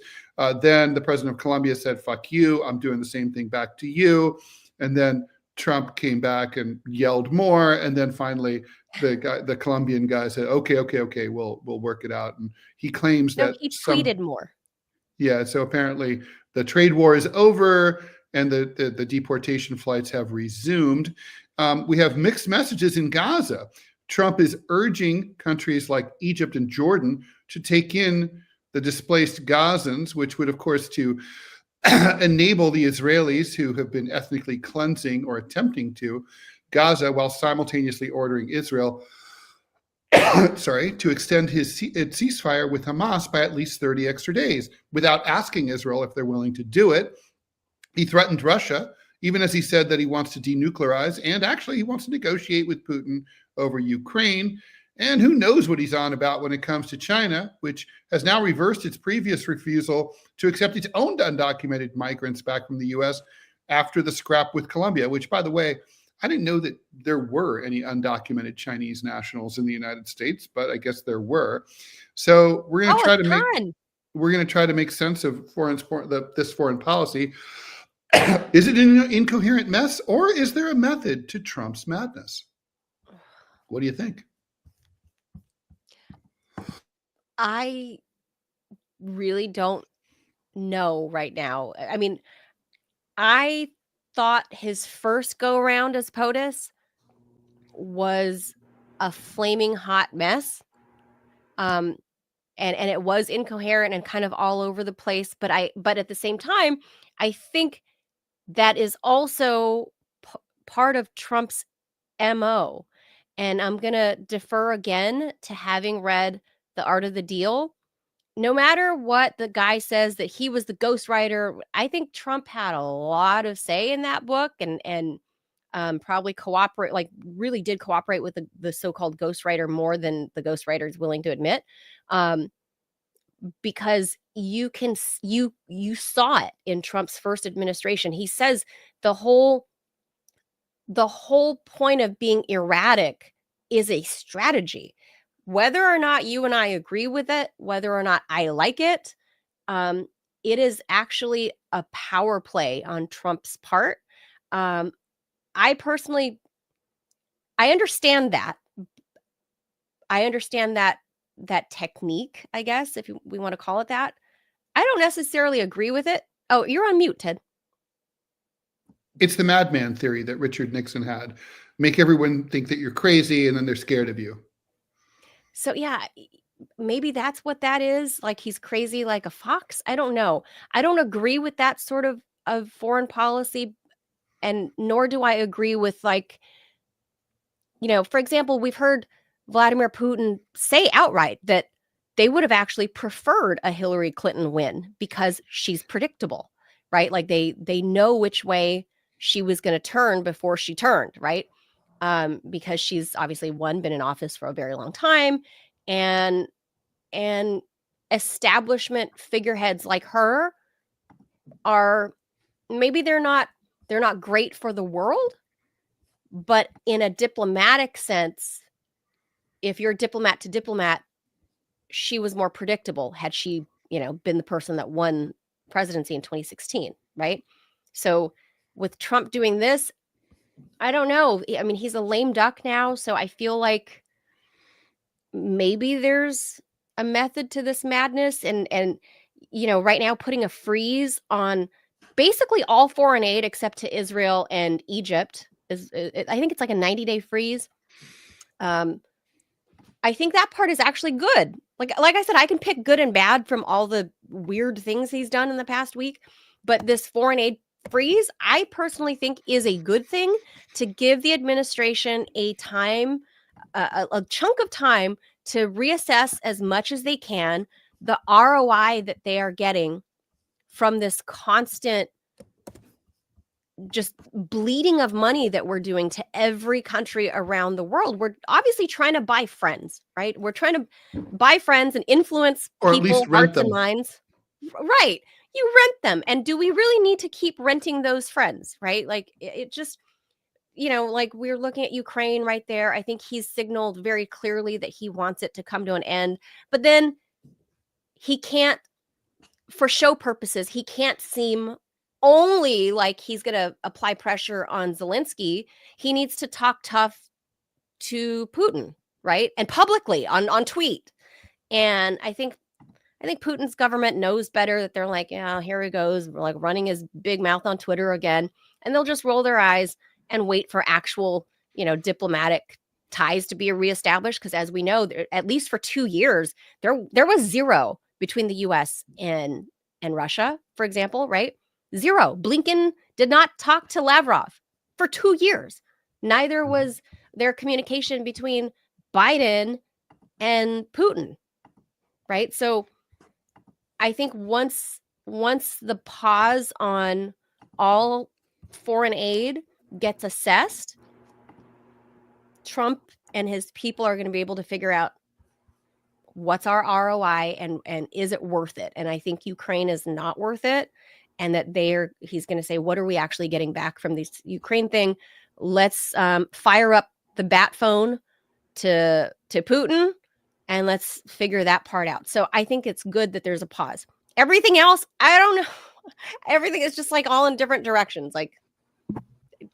Then the president of Colombia said, "Fuck you, I'm doing the same thing back to you." And then Trump came back and yelled more. And then finally, the Colombian guy said, okay, we'll work it out. And he claims No, that he tweeted more. yeah, so apparently the trade war is over and the deportation flights have resumed. We have mixed messages in Gaza. Trump is urging countries like Egypt and Jordan to take in the displaced Gazans, which would, of course, to enable the Israelis who have been ethnically cleansing or attempting to Gaza, while simultaneously ordering Israel to extend its ceasefire with Hamas by at least 30 extra days without asking Israel if they're willing to do it. He threatened Russia, even as he said that he wants to denuclearize, and actually he wants to negotiate with Putin over Ukraine. And who knows what he's on about when it comes to China, which has now reversed its previous refusal to accept its own undocumented migrants back from the US after the scrap with Colombia, which, by the way, I didn't know that there were any undocumented Chinese nationals in the United States, but I guess there were. So we're going to try to make sense of this foreign policy. Is it an incoherent mess, or is there a method to Trump's madness? What do you think? I really don't know right now. I mean, I thought his first go around as POTUS was a flaming hot mess. And it was incoherent and kind of all over the place, but at the same time, I think that is also part of Trump's MO. And I'm going to defer again to having read The Art of the Deal. No matter what the guy says that he was the ghostwriter, I think Trump had a lot of say in that book and probably really did cooperate with the so-called ghostwriter more than the ghostwriter is willing to admit. Because you saw it in Trump's first administration. He says the whole point of being erratic is a strategy. Whether or not you and I agree with it, whether or not I like it, it is actually a power play on Trump's part. I personally, I understand that. I understand that technique, I guess, if we want to call it that. I don't necessarily agree with it. Oh, you're on mute, Ted. It's the madman theory that Richard Nixon had. make everyone think that you're crazy, and then they're scared of you. So yeah, maybe that's what that is. Like he's crazy like a fox. I don't know. I don't agree with that sort of foreign policy, and nor do I agree with like, for example, we've heard Vladimir Putin say outright that they would have actually preferred a Hillary Clinton win because she's predictable, right? Like they know which way she was going to turn before she turned, right? Because she's obviously been in office for a very long time, and establishment figureheads like her are, maybe they're not great for the world, but in a diplomatic sense, if you're diplomat to diplomat, she was more predictable had she, been the person that won presidency in 2016, right? So with Trump doing this, I don't know. I mean, he's a lame duck now, so I feel like maybe there's a method to this madness, and right now putting a freeze on basically all foreign aid except to Israel and Egypt is, I think it's like a 90-day freeze. I think that part is actually good. Like I said, I can pick good and bad from all the weird things he's done in the past week, but this foreign aid freeze, I personally think is a good thing to give the administration a time, a chunk of time to reassess as much as they can the ROI that they are getting from this constant just bleeding of money that we're doing to every country around the world. We're obviously trying to buy friends, right? We're trying to buy friends and influence Or at people, least rent hearts and them. minds. Right. You rent them. And do we really need to keep renting those friends, right? Like it just, like we're looking at Ukraine right there. I think he's signaled very clearly that he wants it to come to an end. But then he can't, for show purposes, he can't seem only like he's going to apply pressure on Zelensky. He needs to talk tough to Putin, right? And publicly on tweet. And I think Putin's government knows better, that they're like, yeah, here he goes, like running his big mouth on Twitter again. And they'll just roll their eyes and wait for actual, diplomatic ties to be reestablished. Because as we know, at least for 2 years, there was zero between the US and Russia, for example, right? Zero. Blinken did not talk to Lavrov for 2 years. Neither was there communication between Biden and Putin, right? So I think once the pause on all foreign aid gets assessed, Trump and his people are going to be able to figure out what's our ROI and is it worth it? And I think Ukraine is not worth it. And that he's going to say, what are we actually getting back from this Ukraine thing? Let's fire up the bat phone to Putin, and let's figure that part out. So I think it's good that there's a pause. Everything else, I don't know. Everything is just like all in different directions. Like,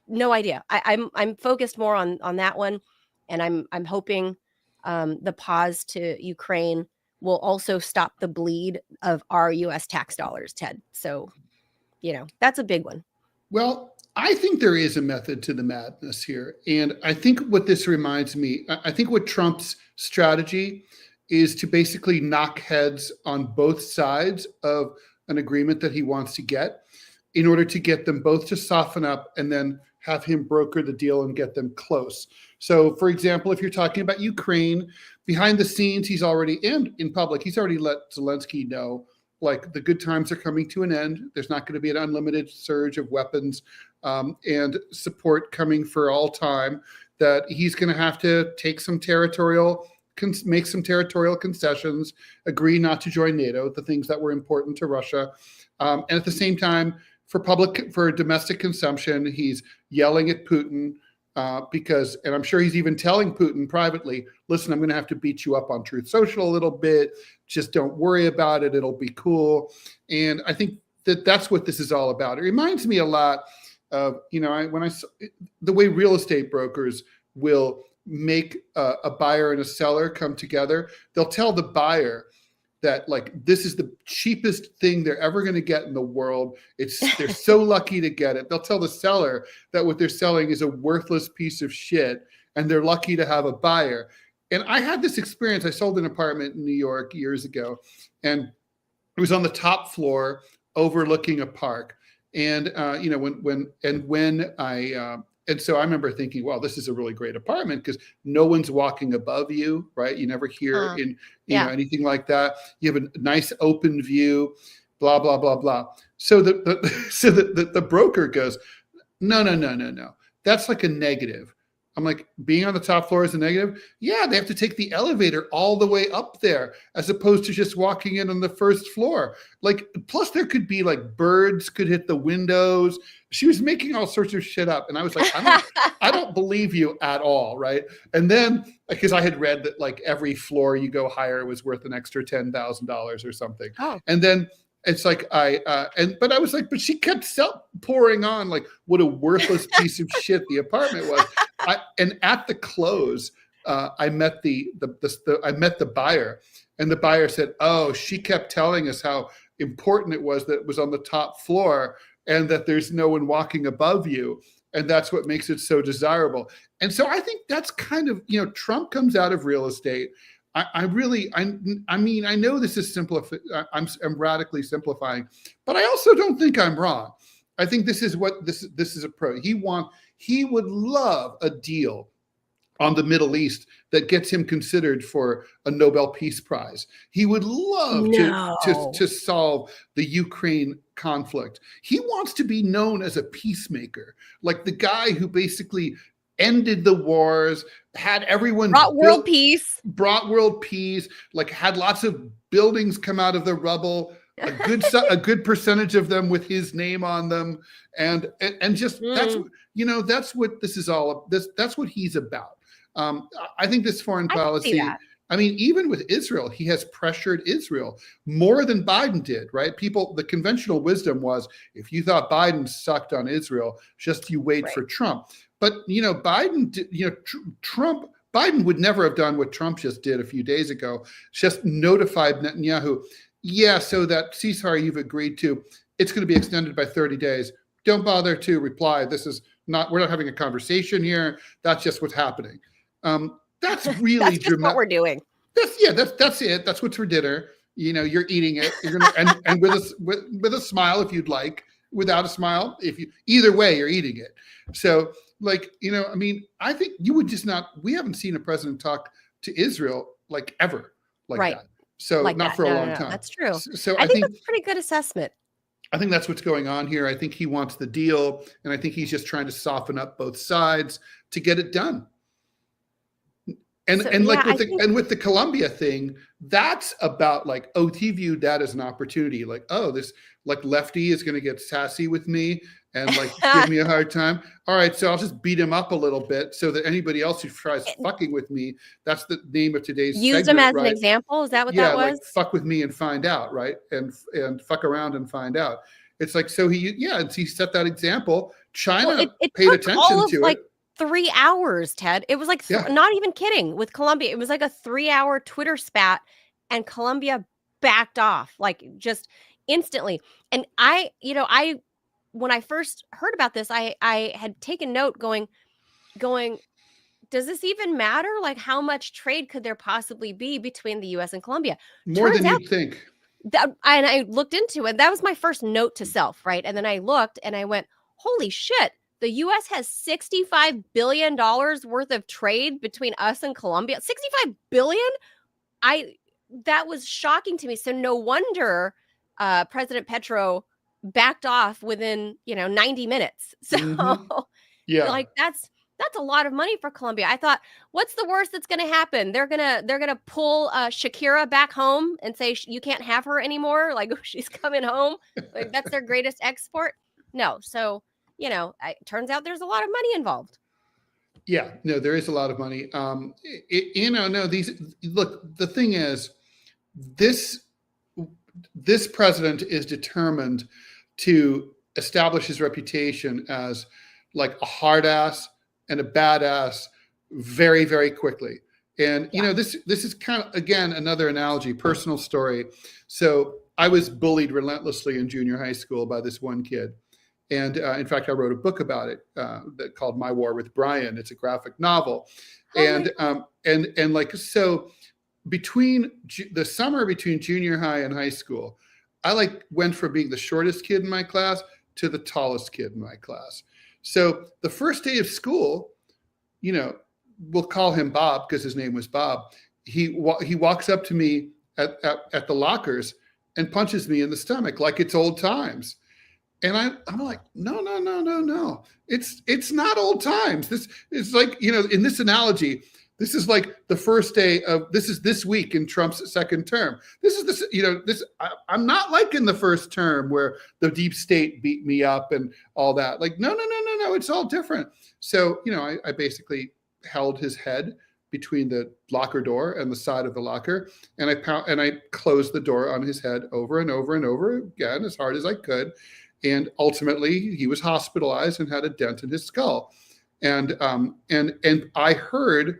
no idea. I'm focused more on that one, and I'm hoping the pause to Ukraine will also stop the bleed of our U.S. tax dollars, Ted. So, that's a big one. Well, I think there is a method to the madness here. And I think what this reminds me, I think what Trump's strategy is to basically knock heads on both sides of an agreement that he wants to get, in order to get them both to soften up and then have him broker the deal and get them close. So, for example, if you're talking about Ukraine, behind the scenes, and in public, he's already let Zelensky know, like, the good times are coming to an end. There's not going to be an unlimited surge of weapons and support coming for all time, that he's going to have to take some make some territorial concessions, agree not to join NATO, the things that were important to Russia. And at the same time, for domestic consumption, he's yelling at Putin and I'm sure he's even telling Putin privately, listen, I'm going to have to beat you up on Truth Social a little bit. Just don't worry about it. It'll be cool. And I think that's what this is all about. It reminds me a lot of, the way real estate brokers will make a buyer and a seller come together. They'll tell the buyer, that like this is the cheapest thing they're ever going to get in the world. They're so lucky to get it. They'll tell the seller that what they're selling is a worthless piece of shit, and they're lucky to have a buyer. And I had this experience. I sold an apartment in New York years ago, and it was on the top floor overlooking a park. And and so I remember thinking, well, this is a really great apartment because no one's walking above you, right? You never hear anything like that. You have a nice open view, blah, blah, blah, blah. So the broker goes, no. That's like a negative. I'm like, being on the top floor is a negative? Yeah, they have to take the elevator all the way up there as opposed to just walking in on the first floor. Like, plus there could be like birds could hit the windows. She was making all sorts of shit up. And I was like, I don't believe you at all, right? And then, because I had read that like every floor you go higher was worth an extra $10,000 or something. Oh. And then it's like but I was like, but she kept pouring on like what a worthless piece of shit the apartment was. And at the close, I met I met the buyer, and the buyer said, "Oh, she kept telling us how important it was that it was on the top floor and that there's no one walking above you, and that's what makes it so desirable." And so I think that's kind of, Trump comes out of real estate. I mean, I know this is I'm radically simplifying, but I also don't think I'm wrong. I think this is what this is a pro. He would love a deal on the Middle East that gets him considered for a Nobel Peace Prize. He would love to solve the Ukraine conflict. He wants to be known as a peacemaker, like the guy who basically ended the wars, had everyone brought world peace, like had lots of buildings come out of the rubble, a good percentage of them with his name on them, and just that's what this is all. That's what he's about. I think this foreign policy. I mean, even with Israel, he has pressured Israel more than Biden did, right? The conventional wisdom was, if you thought Biden sucked on Israel, just you wait for Trump. But, Biden would never have done what Trump just did a few days ago, just notified Netanyahu, so that ceasefire you've agreed to, it's going to be extended by 30 days. Don't bother to reply. We're not having a conversation here. That's just what's happening. That's really that's just what we're doing. That's it. That's what's for dinner. You're eating it. You're gonna and with a smile if you'd like. Without a smile, either way, you're eating it. So, like, I mean, I think you would just not. We haven't seen a president talk to Israel like ever like that. So not for a long time. That's true. So I think that's a pretty good assessment. I think that's what's going on here. I think he wants the deal, and I think he's just trying to soften up both sides to get it done. And with the Colombia thing, that's about like, he viewed that as an opportunity. Like, this like lefty is going to get sassy with me and like give me a hard time. All right, so I'll just beat him up a little bit so that anybody else who tries fucking with me, that's the name of today's Used segment, him as right? an example. Is that what that was? Like fuck with me and find out, right? And fuck around and find out. It's like, so he set that example. China paid attention to it. 3 hours, Ted. It was like, not even kidding, with Colombia. It was like a 3-hour Twitter spat, and Colombia backed off, like just instantly. And when I first heard about this, I had taken note going, does this even matter? Like, how much trade could there possibly be between the U.S. and Colombia? More than you'd think. And I looked into it. That was my first note to self, right? And then I looked and I went, holy shit. The U.S. has $65 billion worth of trade between us and Colombia. $65 billion? That was shocking to me. So no wonder President Petro backed off within 90 minutes. So like that's a lot of money for Colombia. I thought, what's the worst that's going to happen? They're gonna pull Shakira back home and say you can't have her anymore. Like, she's coming home. Like, that's their greatest export. No, so. It turns out there's a lot of money involved. Yeah, no, there is a lot of money. Look, the thing is, this president is determined to establish his reputation as like a hard ass and a badass very, very quickly. And you know, this is kind of, again, another analogy, personal story. So I was bullied relentlessly in junior high school by this one kid. And in fact, I wrote a book about it that called My War with Brian. It's a graphic novel. And like, so between the summer between junior high and high school, I like went from being the shortest kid in my class to the tallest kid in my class. So the first day of school, you know, we'll call him Bob because his name was Bob. He walks up to me at the lockers and punches me in the stomach like it's old times. And I'm like, no. It's not old times. This is like, you know, in this analogy, this is like the first day of, this is this week in Trump's second term. This is this, you know, this, I'm not like in the first term where the deep state beat me up and all that. Like, no, it's all different. So, you know, I basically held his head between the locker door and the side of the locker, and I closed the door on his head over and over and over again as hard as I could. And ultimately, he was hospitalized and had a dent in his skull. And I heard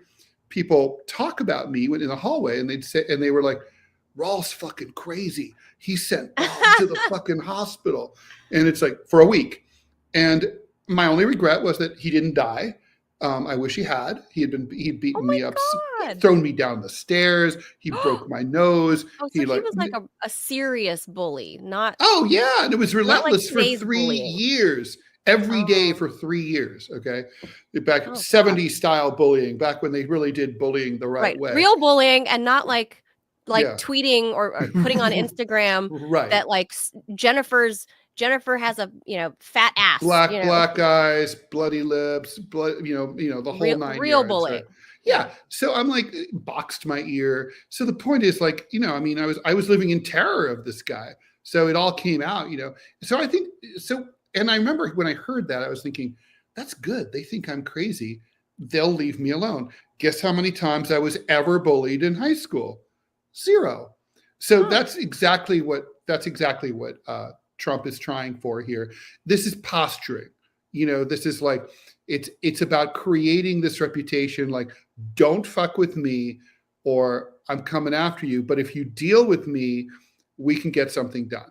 people talk about me in the hallway, and they'd say, and they were like, "Rawls fucking crazy. He sent Bob to the fucking hospital," and it's like for a week. And my only regret was that he didn't die. I wish he had. He'd beaten me up, thrown me down the stairs. He broke my nose. Oh, so he was like a serious bully, not. Oh yeah, and it was relentless like for 3 bullying. years, every day for 3 years. Okay, back 70s style bullying, back when they really did bullying the right way, real bullying, and not like tweeting or putting on Instagram that like Jennifer has a, you know, fat ass, black eyes, bloody lips, blood, you know, the whole nine real yards, bullying. Right? Yeah. So I'm like, boxed my ear. So the point is, like, you know, I mean, I was living in terror of this guy. So it all came out, you know. So I think so. And I remember when I heard that, I was thinking, that's good. They think I'm crazy. They'll leave me alone. Guess how many times I was ever bullied in high school? 0. So that's exactly what Trump is trying for here. This is posturing. You know, this is like, it's about creating this reputation, like, don't fuck with me or I'm coming after you. But if you deal with me, we can get something done.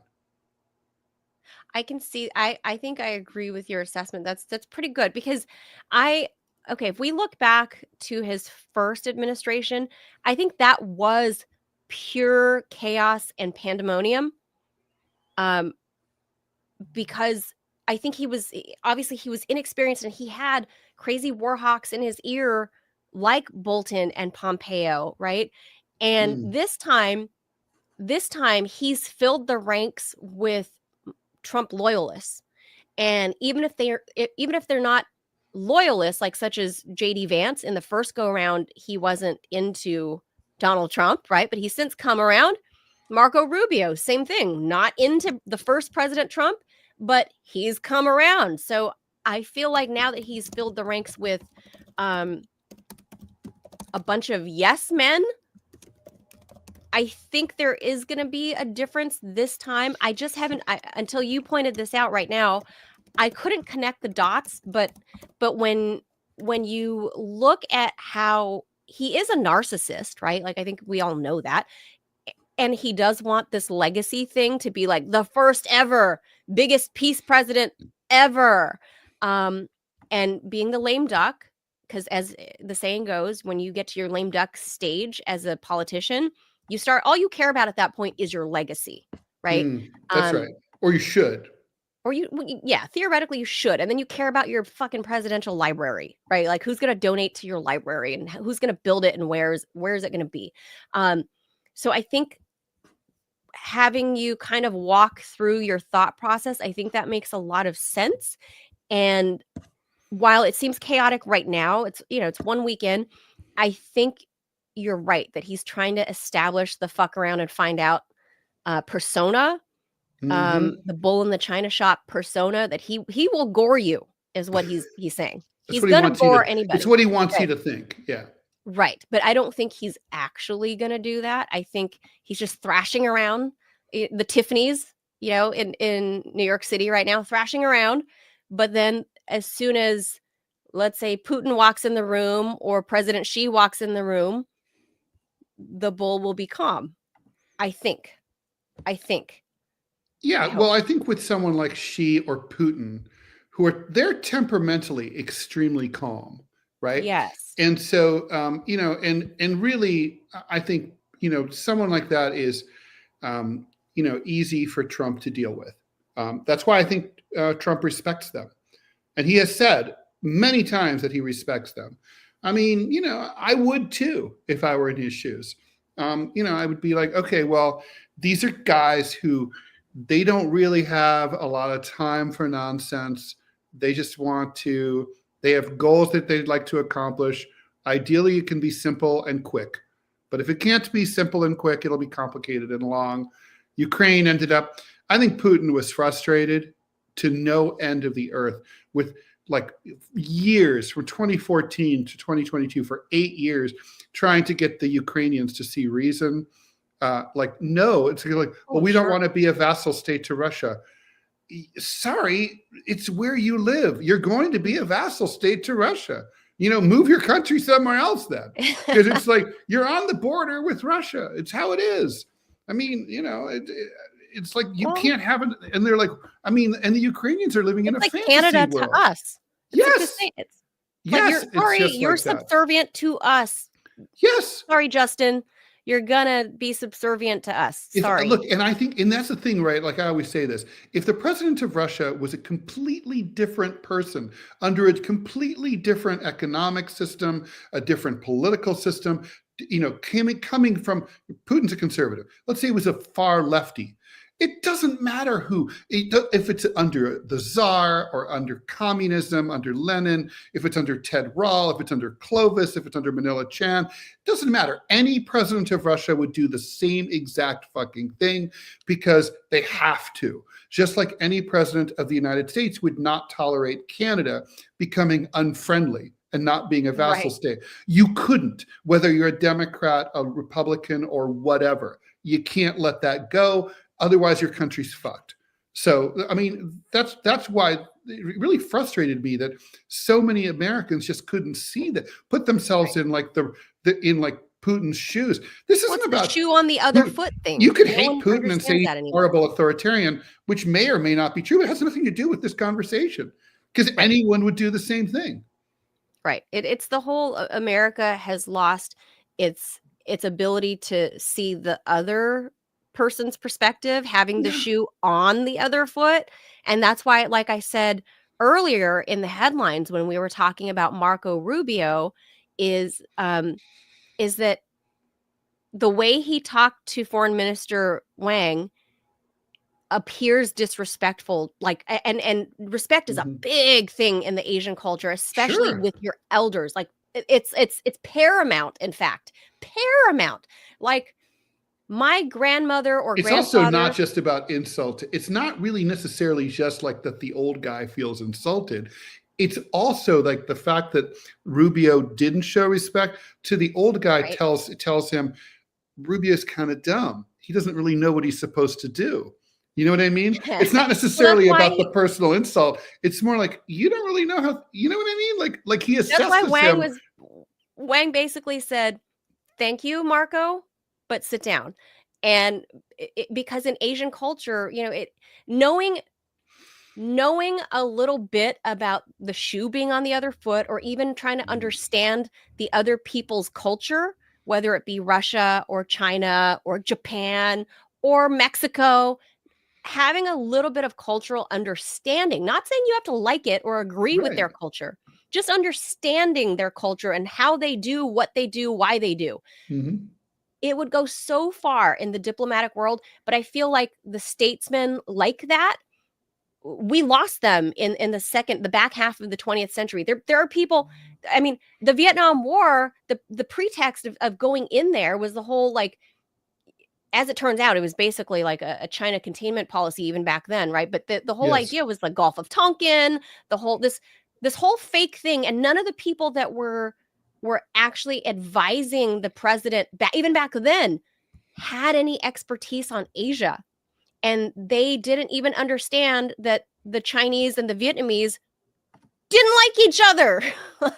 I can see, I think I agree with your assessment. That's pretty good, because if we look back to his first administration, I think that was pure chaos and pandemonium. Because I think he was inexperienced, and he had crazy war hawks in his ear like Bolton and Pompeo, right? And this time he's filled the ranks with Trump loyalists. And even if they're not loyalists, like such as JD Vance, in the first go around, he wasn't into Donald Trump, right? But he's since come around. Marco Rubio, same thing, not into the first President Trump, but he's come around. So I feel like now that he's filled the ranks with a bunch of yes men, I think there is going to be a difference this time. I just haven't, until you pointed this out right now, I couldn't connect the dots. But when you look at how he is a narcissist, right? Like, I think we all know that. And he does want this legacy thing to be like the first ever, biggest peace president ever. And being the lame duck, because as the saying goes, when you get to your lame duck stage as a politician, all you care about at that point is your legacy, right? That's right. Or you should. Or theoretically you should. And then you care about your fucking presidential library, right? Like, who's going to donate to your library and who's going to build it and where is it going to be? So I think having you kind of walk through your thought process, I think that makes a lot of sense. And while it seems chaotic right now, it's one weekend, I think you're right that he's trying to establish the fuck around and find out persona, the bull in the china shop persona, that he will gore you, is what he's saying. He's gonna gore anybody. It's what he wants you to think. Yeah. Right. But I don't think he's actually going to do that. I think he's just thrashing around the Tiffany's, in New York City right now, thrashing around. But then as soon as, let's say, Putin walks in the room or President Xi walks in the room, the bull will be calm. I think. Yeah, well, I think with someone like Xi or Putin, they're temperamentally extremely calm, right? Yes. And so, and really, I think, someone like that is, easy for Trump to deal with. That's why I think Trump respects them. And he has said many times that he respects them. I mean, I would too if I were in his shoes. I would be like, okay, well, these are guys who they don't really have a lot of time for nonsense. They just they have goals that they'd like to accomplish. Ideally, it can be simple and quick. But if it can't be simple and quick, it'll be complicated and long. Ukraine I think Putin was frustrated to no end of the earth with like years from 2014 to 2022 for 8 years trying to get the Ukrainians to see reason. No, it's like, well, we don't want to be a vassal state to Russia. Sorry, it's where you live. You're going to be a vassal state to Russia. Move your country somewhere else then. Because it's like, you're on the border with Russia. It's how it is. I mean, it's like you can't have it. And they're like, and the Ukrainians are living in a fantasy Canada world. To us. Yes. You're subservient to us. Yes. Sorry, Justin. You're gonna be subservient to us. Sorry. Look, and I think, and that's the thing, right? Like I always say this, if the president of Russia was a completely different person under a completely different economic system, a different political system, coming from, Putin's a conservative. Let's say he was a far lefty. It doesn't matter if it's under the Tsar or under communism, under Lenin, if it's under Ted Rall, if it's under Clovis, if it's under Manila Chan, it doesn't matter. Any president of Russia would do the same exact fucking thing because they have to. Just like any president of the United States would not tolerate Canada becoming unfriendly and not being a vassal state. You couldn't, whether you're a Democrat, a Republican, or whatever. You can't let that go. Otherwise, your country's fucked. So, I mean, that's why it really frustrated me that so many Americans just couldn't see that, put themselves in like in like Putin's shoes. This isn't about the shoe on the other foot thing. You could hate Putin and say he's a horrible authoritarian, which may or may not be true. It has nothing to do with this conversation because anyone would do the same thing. Right. It's the whole America has lost its ability to see the other person's perspective, having the shoe on the other foot. And that's why, like I said earlier in the headlines when we were talking about Marco Rubio, is that the way he talked to Foreign Minister Wang appears disrespectful, like, and respect is a big thing in the Asian culture, especially with your elders. Like it's paramount, in fact, paramount. Like my grandmother or grandfather. It's also not just about insult. It's not really necessarily just like that the old guy feels insulted. It's also like the fact that Rubio didn't show respect to the old guy. Tells him Rubio's kind of dumb. He doesn't really know what he's supposed to do. You know what I mean? It's not necessarily about the personal insult. It's more like, you don't really know how, you know what I mean? Like he assesses that's why Wang basically said, thank you, Marco, but sit down. And because in Asian culture, knowing a little bit about the shoe being on the other foot, or even trying to understand the other people's culture, whether it be Russia or China or Japan or Mexico, having a little bit of cultural understanding, not saying you have to like it or agree with their culture, just understanding their culture and how they do what they do, why they do. It would go so far in the diplomatic world, but I feel like the statesmen like that, we lost them in the back half of the 20th century. There are people, I mean, the Vietnam War, the pretext of going in there was the whole, like, as it turns out, it was basically like a China containment policy even back then, right? But the whole idea was the Gulf of Tonkin, the whole this whole fake thing, and none of the people that were actually advising the president even back then had any expertise on Asia. And they didn't even understand that the Chinese and the Vietnamese didn't like each other.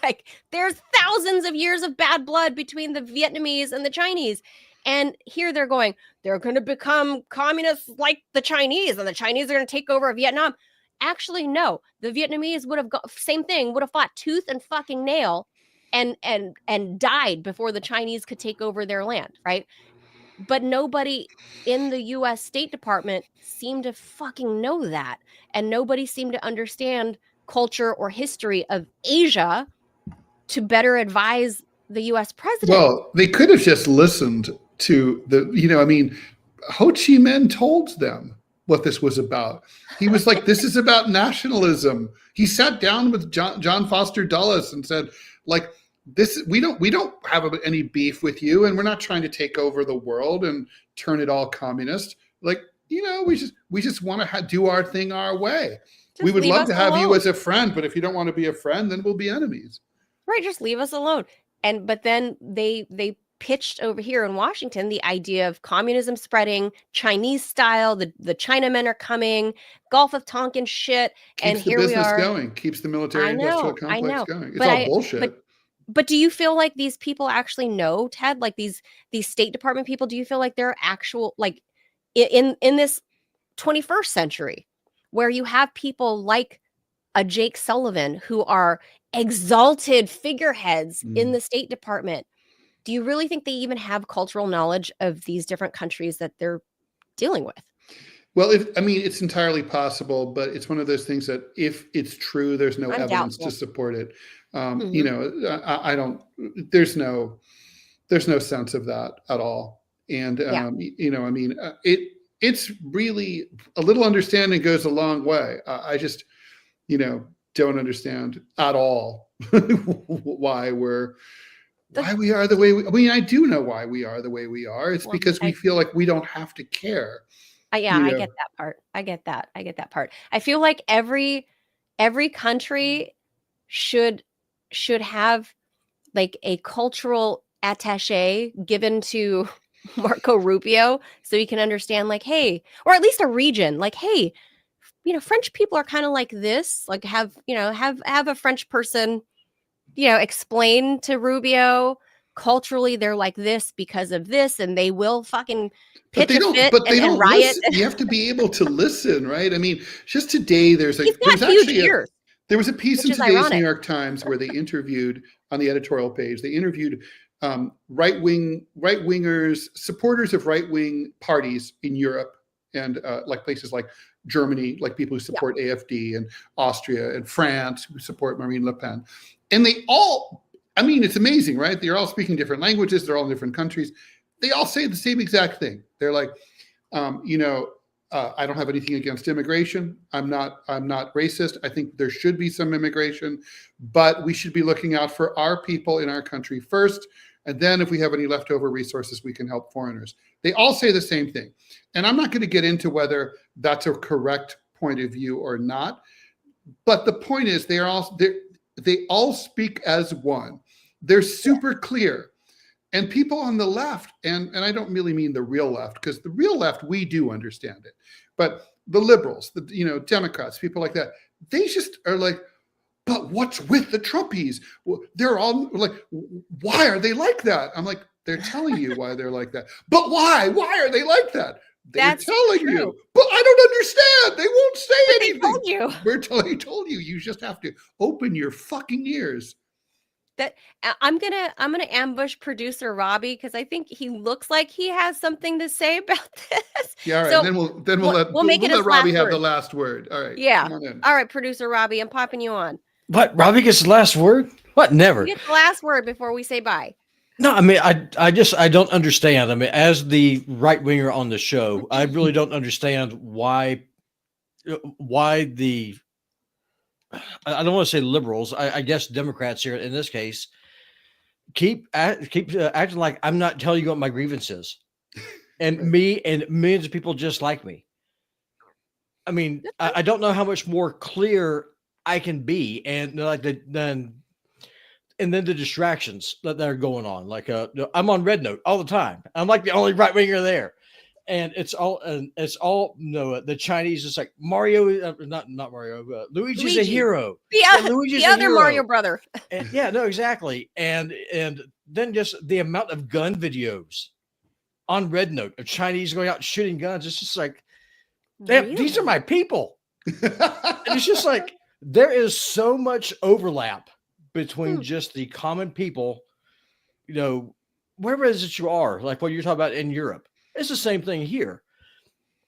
Like, there's thousands of years of bad blood between the Vietnamese and the Chinese. And here they're going to become communists like the Chinese, and the Chinese are going to take over Vietnam. Actually, no, the Vietnamese would have same thing, would have fought tooth and fucking nail and died before the Chinese could take over their land, right? But nobody in the US State Department seemed to fucking know that. And nobody seemed to understand culture or history of Asia to better advise the US president. Well, they could have just listened to Ho Chi Minh told them what this was about. He was like, this is about nationalism. He sat down with John Foster Dulles and said, like, this, we don't have any beef with you, and we're not trying to take over the world and turn it all communist. Like, we just want to do our thing our way. We would love to have you as a friend, but if you don't want to be a friend, then we'll be enemies. Right, just leave us alone. But then they pitched over here in Washington the idea of communism spreading, Chinese style, the Chinamen are coming, Gulf of Tonkin shit, and here we are. Keeps the military industrial complex going. It's all bullshit. But do you feel like these people actually know, Ted? Like these State Department people, do you feel like they're actual, like in this 21st century where you have people like a Jake Sullivan who are exalted figureheads in the State Department? Do you really think they even have cultural knowledge of these different countries that they're dealing with? Well, it's entirely possible, but it's one of those things that if it's true, there's no evidence to support it. I don't. There's no sense of that at all. And it's really, a little understanding goes a long way. I just don't understand at all why we are the way we. I do know why we are the way we are. It's because we feel like we don't have to care. I get that part. I get that part. I feel like every country should have like a cultural attaché given to Marco Rubio so he can understand, like, hey, or at least a region, like, hey, French people are kind of like this, like have a French person, explain to Rubio culturally they're like this because of this, and they will fucking pitch a fit and riot. You have to be able to listen, right? I mean, just today there was a piece in today's New York Times where they interviewed, on the editorial page, they interviewed right-wingers, supporters of right-wing parties in Europe, and like places like Germany, like people who support AfD, and Austria and France who support Marine Le Pen. And they all, it's amazing, right? They're all speaking different languages. They're all in different countries. They all say the same exact thing. They're like, I don't have anything against immigration. I'm not racist. I think there should be some immigration, but we should be looking out for our people in our country first. And then if we have any leftover resources, we can help foreigners. They all say the same thing. And I'm not going to get into whether that's a correct point of view or not. But the point is they all speak as one. They're super clear. And people on the left, and I don't really mean the real left, because the real left, we do understand it. But the liberals, the Democrats, people like that, they just are like, but what's with the Trumpies? They're all like, why are they like that? I'm like, they're telling you why they're like that. But why? Why are they like that? They're telling you. But I don't understand. They won't say anything. They told you. They told you. You just have to open your fucking ears. That I'm gonna ambush producer Robbie because I think he looks like he has something to say about this. Yeah, all right. So then we'll let Robbie have the last word. All right. Yeah. All right, producer Robbie, I'm popping you on. What? Robbie gets the last word? What? Never. You get the last word before we say bye. No, I don't understand. As the right winger on the show, I really don't understand why the, I don't want to say liberals, I guess Democrats here in this case, keep acting like I'm not telling you what my grievance is, and me and millions of people just like me. I don't know how much more clear I can be, and then the distractions that are going on. Like I'm on Red Note all the time. I'm like the only right winger there, and it's all the Chinese is like Mario, not Mario, Luigi's a Luigi. hero. The other hero. Mario brother. And, yeah, no, exactly. And then just the amount of gun videos on Red Note of Chinese going out and shooting guns. It's just like, damn, these are my people. And it's just like there is so much overlap between just the common people, wherever it is that you are, like what you're talking about in Europe. It's the same thing here.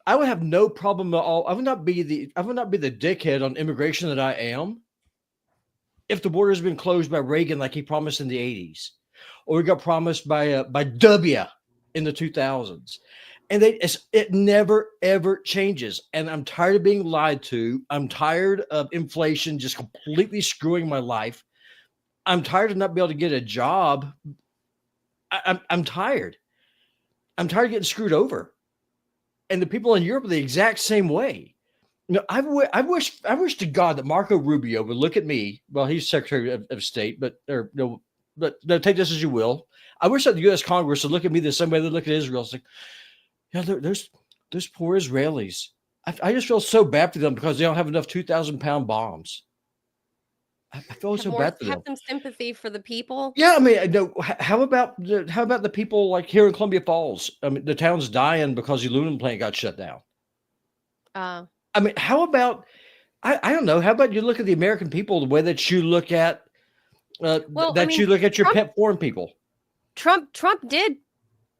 I would have no problem at all. I would not be the dickhead on immigration that I am if the border has been closed by Reagan like he promised in the 80s, or we got promised by W in the 2000s. And it never, ever changes. And I'm tired of being lied to. I'm tired of inflation just completely screwing my life. I'm tired of not being able to get a job. I'm tired. I'm tired of getting screwed over. And the people in Europe are the exact same way. I wish to God that Marco Rubio would look at me. Well, he's Secretary of State, but take this as you will. I wish that the U.S. Congress would look at me the same way they look at Israel. It's like, those poor Israelis. I just feel so bad for them because they don't have enough 2,000-pound bombs. I feel so bad for them. Have some sympathy for the people. Yeah, I mean, how about the people like here in Columbia Falls? I mean, the town's dying because the aluminum plant got shut down. I mean, how about I don't know? How about you look at the American people the way that you look at you look at your pet foreign people? Trump did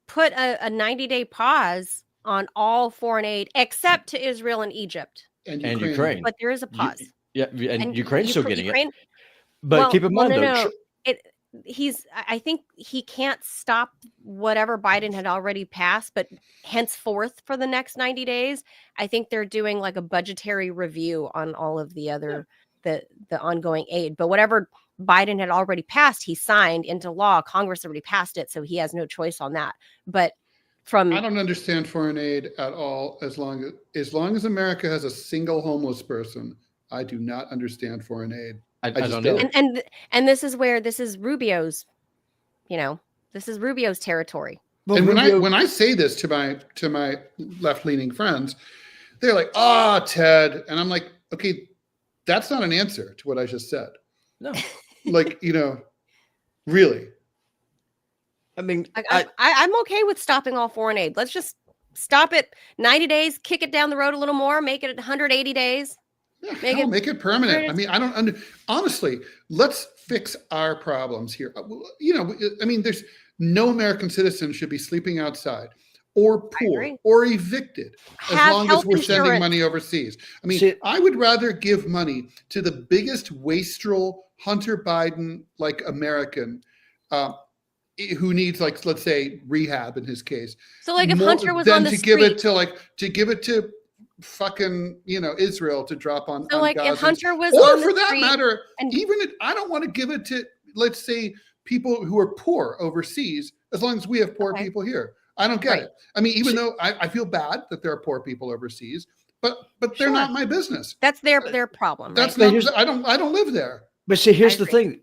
put a 90-day pause on all foreign aid except to Israel and Egypt and Ukraine. But there is a pause. And Ukraine's still getting it. But keep in mind, I think he can't stop whatever Biden had already passed, but henceforth for the next 90 days, I think they're doing like a budgetary review on all of the other the ongoing aid. But whatever Biden had already passed, he signed into law. Congress already passed it, so he has no choice on that. But I don't understand foreign aid at all. As long as America has a single homeless person, I do not understand foreign aid. I don't know. And this is Rubio's, this is Rubio's territory. Well, and when I say this to my left-leaning friends, they're like, Ted. And I'm like, okay, that's not an answer to what I just said. No. Really. I mean, I'm okay with stopping all foreign aid. Let's just stop it 90 days, kick it down the road a little more, make it 180 days. Yeah, make it permanent. I mean, honestly, let's fix our problems here. There's no American citizen should be sleeping outside or poor or evicted as long as we're sending money overseas. I mean, I would rather give money to the biggest wastrel Hunter Biden American who needs let's say rehab in his case. So if Hunter was on the street, to give it to fucking Israel to drop on. So on if Hunter was or on for the that street matter, I don't want to give it to let's say people who are poor overseas as long as we have poor people here. I don't get it. I mean, even though I feel bad that there are poor people overseas, but they're not my business. That's their problem. That's not. I don't live there. But see, here's the thing,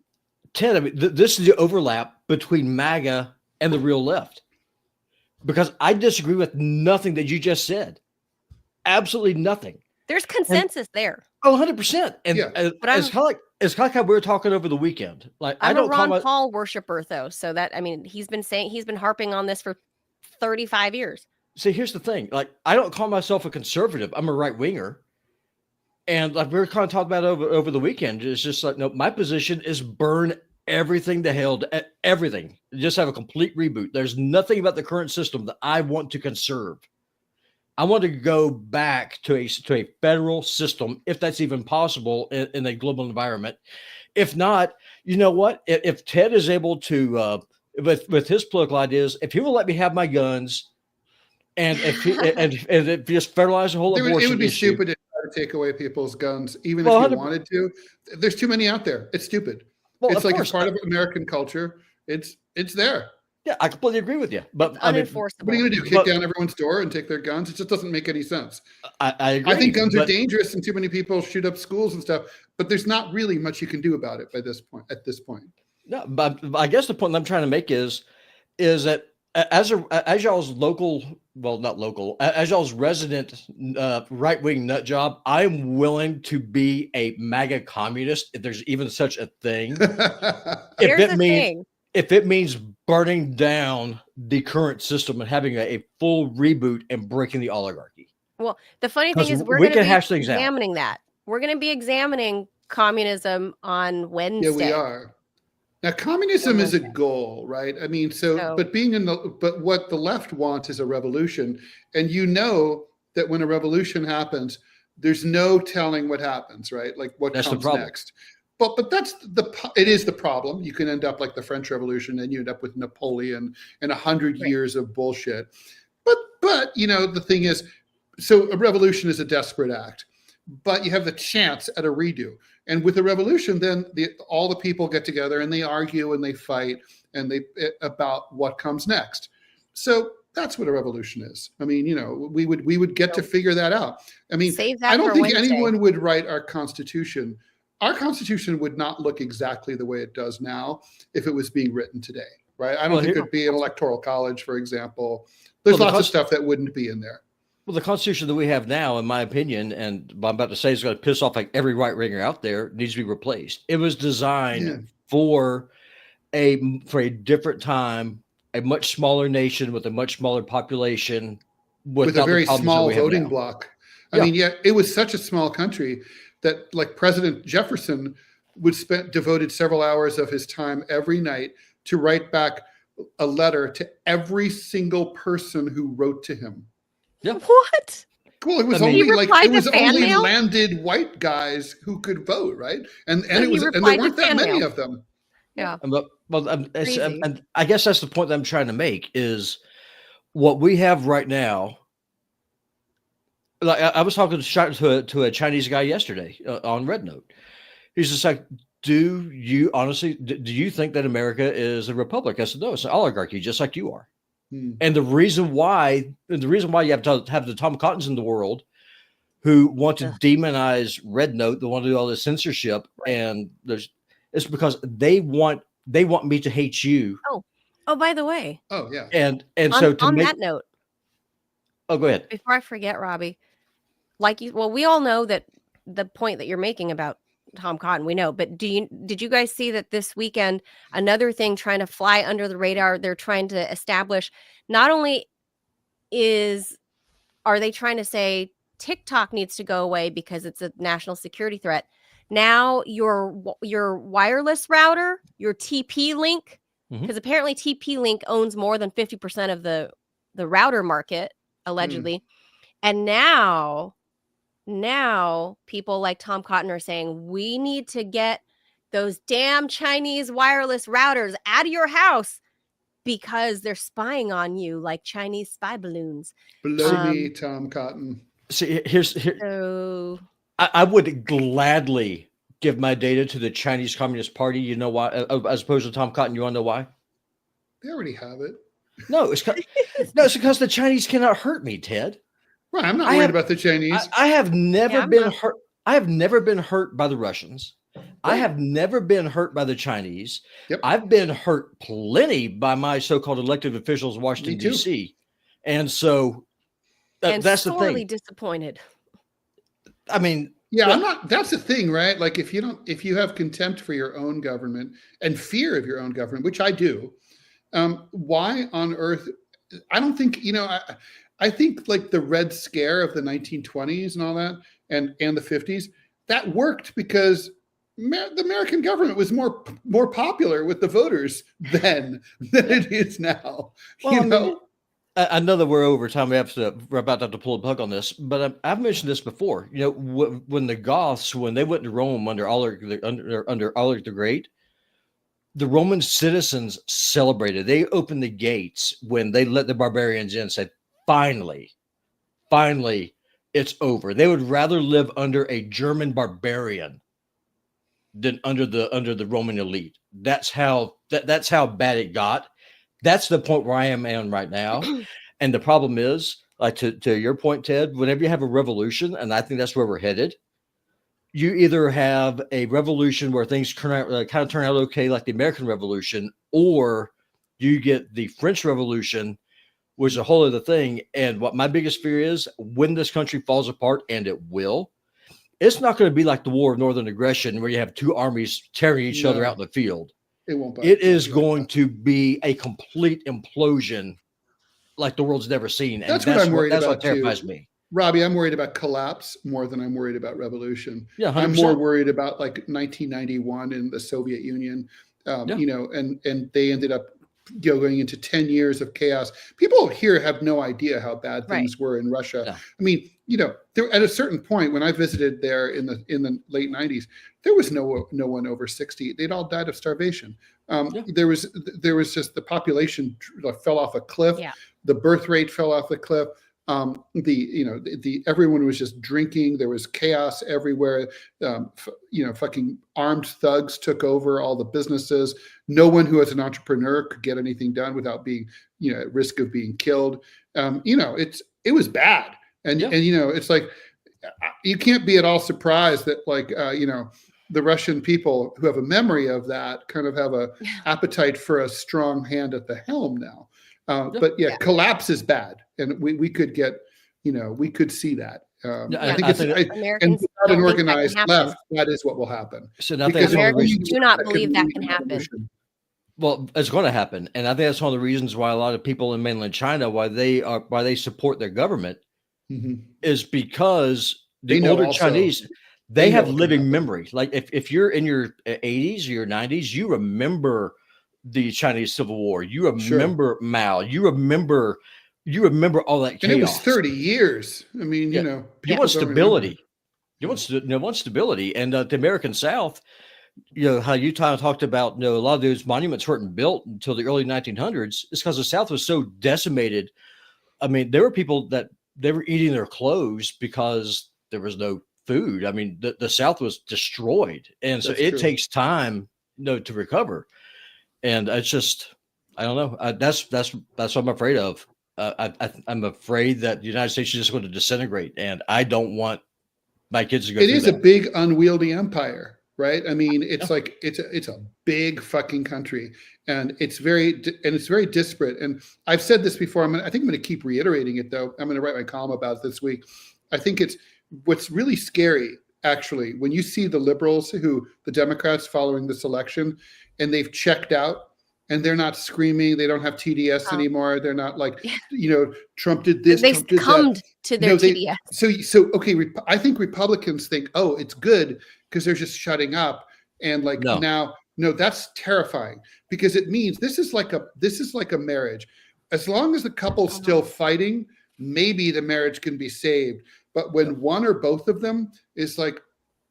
Ted. I mean, this is the overlap between MAGA and the real left, because I disagree with nothing that you just said. Absolutely nothing. There's consensus there. Oh, 100%. And but it's kind of like how we were talking over the weekend. Like I'm a Ron Paul worshiper, though. So that, I mean, he's been harping on this for 35 years. See, here's the thing. Like, I don't call myself a conservative. I'm a right winger. And like we were kind of talking about over the weekend, it's just like, no, my position is burn everything to hell, everything. Just have a complete reboot. There's nothing about the current system that I want to conserve. I want to go back to a federal system, if that's even possible in a global environment. If not, you know what? If Ted is able to, with his political ideas, if he will let me have my guns, and if just federalize the whole abortion it would be issue, stupid to try to take away people's guns, even if you wanted to. There's too many out there. It's stupid. It's like it's part of American culture. It's there. Yeah, I completely agree with you. But it's unenforceable. What are you going to do? Kick down everyone's door and take their guns? It just doesn't make any sense. I agree. I think guns are dangerous, and too many people shoot up schools and stuff. But there's not really much you can do about it at this point. No, but I guess the point I'm trying to make is that as y'all's local well, not local, as y'all's resident right-wing nut job, I'm willing to be a MAGA communist if there's even such a thing. Here's the thing. If it means burning down the current system and having a full reboot and breaking the oligarchy. Well, the funny thing is we're we going can to be hash things out. examining that. We're going to be examining communism on Wednesday. Yeah, we are. Now, communism is a goal, right? I mean, but what the left wants is a revolution. And you know that when a revolution happens, there's no telling what happens, right? Like what comes next. But it is the problem. You can end up like the French Revolution and you end up with Napoleon and 100 years of bullshit. But you know, the thing is, so a revolution is a desperate act, but you have the chance at a redo. And with a revolution, then all the people get together and they argue and they fight and about what comes next. So that's what a revolution is. I mean, you know, we would get to figure that out. I mean, I don't think anyone would write our Constitution. Our Constitution would not look exactly the way it does now if it was being written today, right? I don't think it'd be an electoral college, for example. There's lots of stuff that wouldn't be in there. Well, the Constitution that we have now, in my opinion, and what I'm about to say is going to piss off like every right-winger out there, needs to be replaced. It was designed for a different time, a much smaller nation with a much smaller population, with a very small voting bloc. I mean, it was such a small country that, like, President Jefferson devoted several hours of his time every night to write back a letter to every single person who wrote to him. Yeah. What? Well, it was only landed white guys who could vote, right? And there weren't that many of them. Yeah. And I guess that's the point that I'm trying to make is what we have right now. Like I was talking to a Chinese guy yesterday on Red Note. He's just like, do you think that America is a republic? I said, no, it's an oligarchy, just like you are. And the reason why you have to have the Tom Cottons in the world who want to demonize Red Note, they want to do all this censorship, and it's because they want me to hate you. Oh, by the way. Oh, yeah. And so on that note. Oh, go ahead. Before I forget, Robbie, we all know that the point that you're making about Tom Cotton, we know, but did you guys see that this weekend, another thing trying to fly under the radar, they're trying to establish, not only are they trying to say TikTok needs to go away because it's a national security threat. Now your wireless router, your TP-Link, because apparently TP-Link owns more than 50% of the router market, allegedly. And now people like Tom Cotton are saying we need to get those damn Chinese wireless routers out of your house because they're spying on you like Chinese spy balloons. Blow me, Tom Cotton. See, I would gladly give my data to the Chinese Communist Party. You know why? As opposed to Tom Cotton, you want to know why? They already have it. No, it's because the Chinese cannot hurt me, Ted. Right, I'm not worried about the Chinese. I have never been hurt. I have never been hurt by the Russians. Right. I have never been hurt by the Chinese. Yep. I've been hurt plenty by my so-called elected officials in Washington, D.C. And so that's the thing. Sorely disappointed. I mean, I'm not. That's the thing, right? Like if you have contempt for your own government and fear of your own government, which I do, why on earth? I don't think I think like the Red Scare of the 1920s and all that, and the 50s, that worked because the American government was more popular with the voters then than it is now. Well, I know that we're over time. We're about to have to pull a plug on this, but I've mentioned this before. When the Goths, when they went to Rome under Alaric the Great, the Roman citizens celebrated. They opened the gates when they let the barbarians in. Said, Finally, it's over. They would rather live under a German barbarian than under the Roman elite. That's how bad it got. That's the point where I am on right now. And the problem is, like to your point, Ted, whenever you have a revolution, and I think that's where we're headed, you either have a revolution where things turn out okay, like the American Revolution, or you get the French Revolution, which is a whole other thing. And what my biggest fear is, when this country falls apart, and it will, it's not going to be like the War of Northern Aggression where you have two armies tearing each other out in the field. It won't. It is going to be a complete implosion like the world's never seen. And that's what I'm worried about. That's what terrifies me. Robbie, I'm worried about collapse more than I'm worried about revolution. Yeah, 100%. I'm more worried about like 1991 in the Soviet Union, you know, and they ended up going into 10 years of chaos. People here have no idea how bad things were in Russia. Yeah. I mean, you know, there, at a certain point when I visited there in the late 90s, there was no one over 60. They'd all died of starvation. There was just the population fell off a cliff. Yeah. The birth rate fell off the cliff. Everyone was just drinking. There was chaos everywhere. Fucking armed thugs took over all the businesses. No one who was an entrepreneur could get anything done without being, at risk of being killed. It was bad. And it's like, you can't be at all surprised that the Russian people who have a memory of that kind of have a appetite for a strong hand at the helm now. Collapse is bad, and we could get, we could see that. I think and without an organized left, that is what will happen. So because Americans do not believe that can happen. Well, it's going to happen, and I think that's one of the reasons why a lot of people in mainland China, why they support their government, is because the older Chinese, they have living memory. Like if you're in your 80s, your 90s, you remember the Chinese Civil War. You remember Mao. You remember all that chaos. And it was 30 years. I mean, you want stability. You want stability. And the American South, how you talked about, a lot of those monuments weren't built until the early 1900s. It's because the South was so decimated. I mean, there were people that they were eating their clothes because there was no food. I mean, the South was destroyed. And so it takes time, to recover. And it's just, I don't know. That's what I'm afraid of. I'm afraid that the United States is just going to disintegrate, and I don't want my kids to go. It is a big, unwieldy empire, right? I mean, it's like it's a big fucking country, and it's very disparate. And I've said this before. I think I'm going to keep reiterating it, though. I'm going to write my column about it this week. I think it's what's really scary, actually, when you see the liberals, the Democrats following this election, and they've checked out and they're not screaming. They don't have TDS anymore. They're not like, Trump did this. They've succumbed to their TDS. So okay. I think Republicans think, oh, it's good because they're just shutting up. And that's terrifying because it means this is like a marriage. As long as the couple's still fighting, maybe the marriage can be saved. But when one or both of them is like,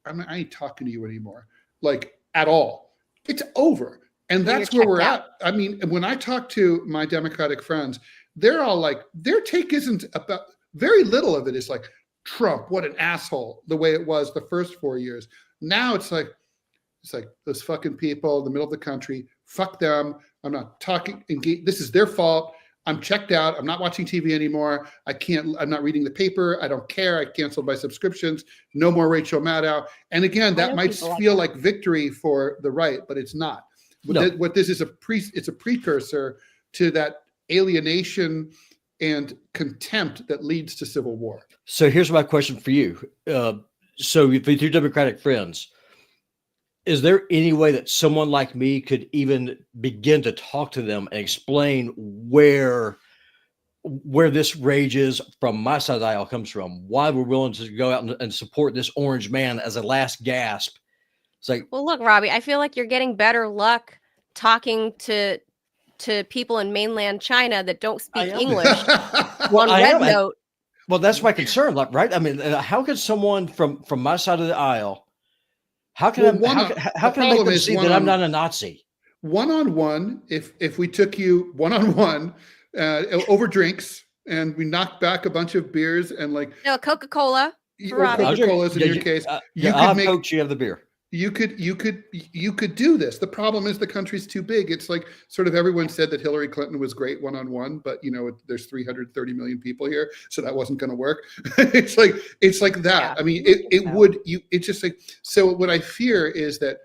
I ain't talking to you anymore, like at all. It's over. And that's where we're at. I mean, when I talk to my Democratic friends, they're all like, their take isn't about, very little of it is like, Trump, what an asshole, the way it was the first 4 years. Now it's like those fucking people in the middle of the country, fuck them. I'm not talking, this is their fault. I'm checked out. I'm not watching TV anymore. I'm not reading the paper. I don't care. I canceled my subscriptions. No more Rachel Maddow. And again, that might feel like victory for the right, but it's not. No. What this is it's a precursor to that alienation and contempt that leads to civil war. So here's my question for you. So with your Democratic friends, is there any way that someone like me could even begin to talk to them and explain where this rage is from my side of the aisle comes from? Why we're willing to go out and support this orange man as a last gasp? It's like, well, look, Robbie, I feel like you're getting better luck talking to people in mainland China that don't speak English on Red Note. Well, that's my concern, right? I mean, how can someone from my side of the aisle? How can I make them see that I'm not a Nazi? One-on-one, if we took you one-on-one over drinks and we knocked back a bunch of beers and Coca-Cola. Coca-Cola's in your case. I'll coach you of the beer. You could do this. The problem is the country's too big. It's like sort of everyone said that Hillary Clinton was great one-on-one, but there's 330 million people here, so that wasn't going to work. it's like that. Yeah, I mean, it's just like, so what I fear is that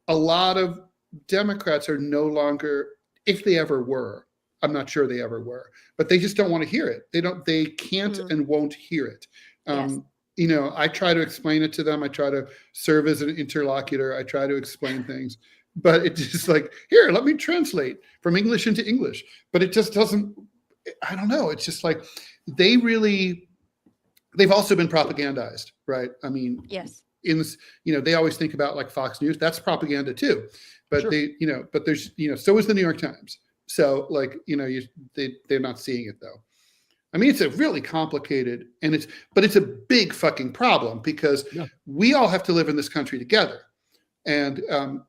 a lot of Democrats are no longer, if they ever were, I'm not sure they ever were, but they just don't want to hear it. They can't and won't hear it. Yes. You know, I try to explain it to them. I try to serve as an interlocutor. I try to explain things, but it's just like, here, let me translate from English into English. But it just doesn't, I don't know. It's just like, they've also been propagandized, right? I mean, yes. in this, you know, they always think about like Fox News. That's propaganda too. But Sure. they, you know, but there's, you know, so is the New York Times. So like, you know, they're not seeing it though. I mean, it's a really complicated, but it's a big fucking problem because we all have to live in this country together. And,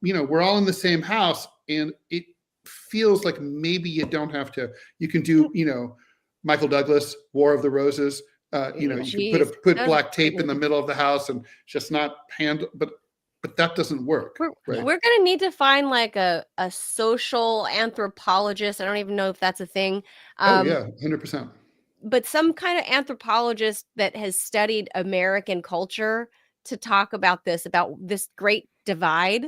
you know, we're all in the same house, and it feels like maybe you don't have to, you can do, you know, Michael Douglas, War of the Roses, you know, you can put black tape in the middle of the house and just not handle, but that doesn't work. We're going to need to find like a social anthropologist. I don't even know if that's a thing. Oh yeah, 100%. But some kind of anthropologist that has studied American culture to talk about this great divide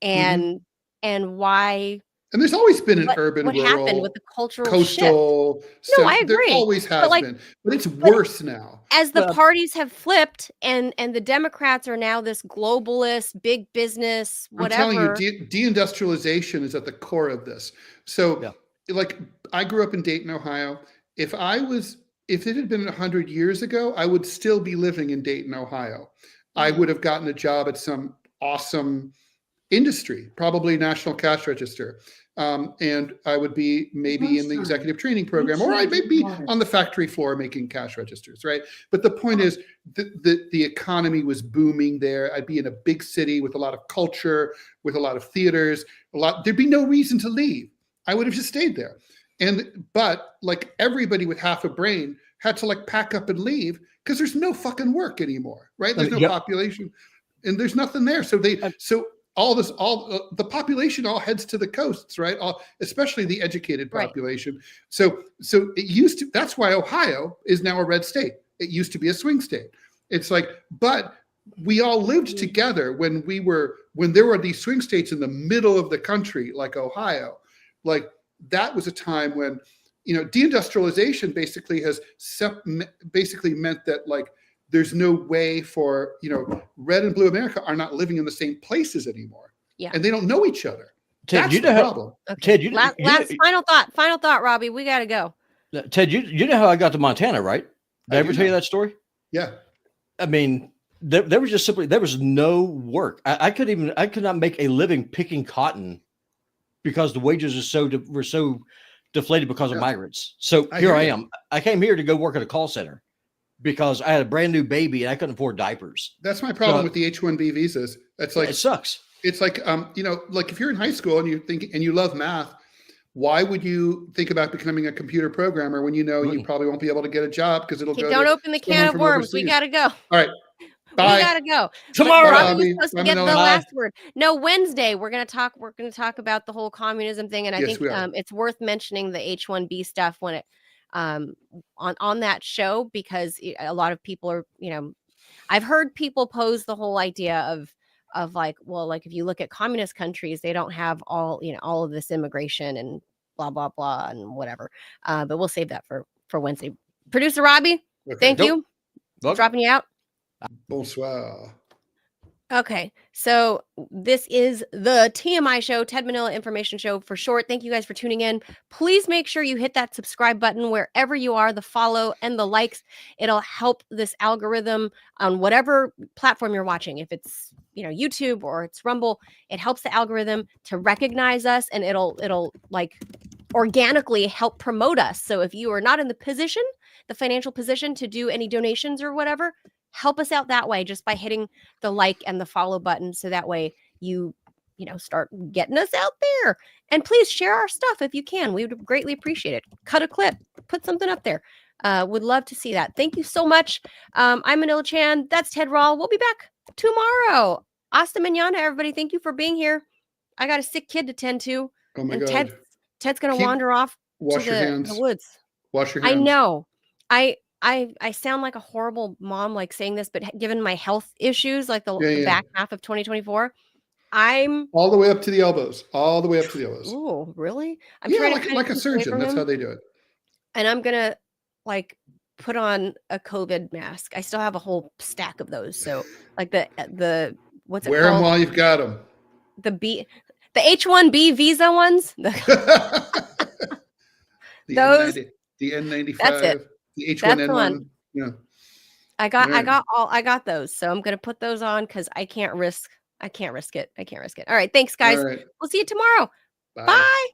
and why. And there's always been an urban, what rural, happened with the cultural coastal. No, I agree. There always has been, but it's worse now. As the parties have flipped, and the Democrats are now this globalist, big business, whatever. I'm telling you, deindustrialization is at the core of this. So, like, I grew up in Dayton, Ohio. If it had been 100 years ago, I would still be living in Dayton, Ohio. I would have gotten a job at some awesome industry, probably National Cash Register. And I would be maybe in the executive training program, or I may be on the factory floor making cash registers, right? But the point is the economy was booming there. I'd be in a big city with a lot of culture, with a lot of theaters, there'd be no reason to leave. I would have just stayed there. But like everybody with half a brain had to like pack up and leave because there's no fucking work anymore, right? There's no population and there's nothing there. So the population all heads to the coasts, right? Especially the educated population. Right. So it used to, that's why Ohio is now a red state. It used to be a swing state. It's like, but we all lived together when there were these swing states in the middle of the country, like Ohio. Like that was a time when, you know, deindustrialization basically meant that like, there's no way for, you know, red and blue America are not living in the same places anymore. Yeah. And they don't know each other. Ted, that's the problem. Okay. Ted, final thought, Robbie, we got to go. Ted, you know how I got to Montana, right? Did I ever tell you that story? Yeah. I mean, there was no work. I could not make a living picking cotton because the wages were so deflated because of migrants. So here I am. I came here to go work at a call center because I had a brand new baby and I couldn't afford diapers. That's my problem with the H-1B visas. That's like, it sucks. It's like, you know, like if you're in high school and you love math, why would you think about becoming a computer programmer when you know you probably won't be able to get a job because it'll go. Don't open the can of worms. Overseas. We got to go. All right. Bye. We gotta go tomorrow. Robbie's supposed to get the last word. No, Wednesday we're gonna talk about the whole communism thing, and I think it's worth mentioning the H-1B stuff when it on that show because a lot of people are, you know, I've heard people pose the whole idea of like, well, like if you look at communist countries, they don't have all of this immigration and blah blah blah and whatever. But we'll save that for Wednesday. Producer Robbie, thank you. Dropping you out. Bonsoir. Okay, so this is the TMI show, Ted Manila Information Show for short. Thank you guys for tuning in. Please make sure you hit that subscribe button wherever you are, the follow and the likes. It'll help this algorithm on whatever platform you're watching. If it's, you know, YouTube or it's Rumble, it helps the algorithm to recognize us, and it'll like organically help promote us. So if you are not in the financial position to do any donations or whatever, help us out that way just by hitting the like and the follow button. So that way you start getting us out there. And please share our stuff if you can. We would greatly appreciate it. Cut a clip, put something up there. Would love to see that. Thank you so much. I'm Manila Chan. That's Ted Rawl. We'll be back tomorrow. Hasta mañana, everybody. Thank you for being here. I got a sick kid to tend to. Oh my God. Ted's going to wander off to the woods. Wash your hands. I know. I sound like a horrible mom, like saying this, but given my health issues, like the back half of 2024, I'm all the way up to the elbows. All the way up to the elbows. Oh, really? I'm Yeah, trying to like, kinda like a keep away surgeon. from That's how him, they do it. and I'm gonna, like, put on a COVID mask. I still have a whole stack of those, so, like, the what's it Wear them called? while you've got them. The H-1B visa ones? The Those N90, the that's it. N95, the That's the one. H1N1. Yeah. I All got right. I got those, so I'm gonna put those on because I can't risk it. I can't risk it. All right, thanks, All guys. right. We'll see you tomorrow. Bye. Bye.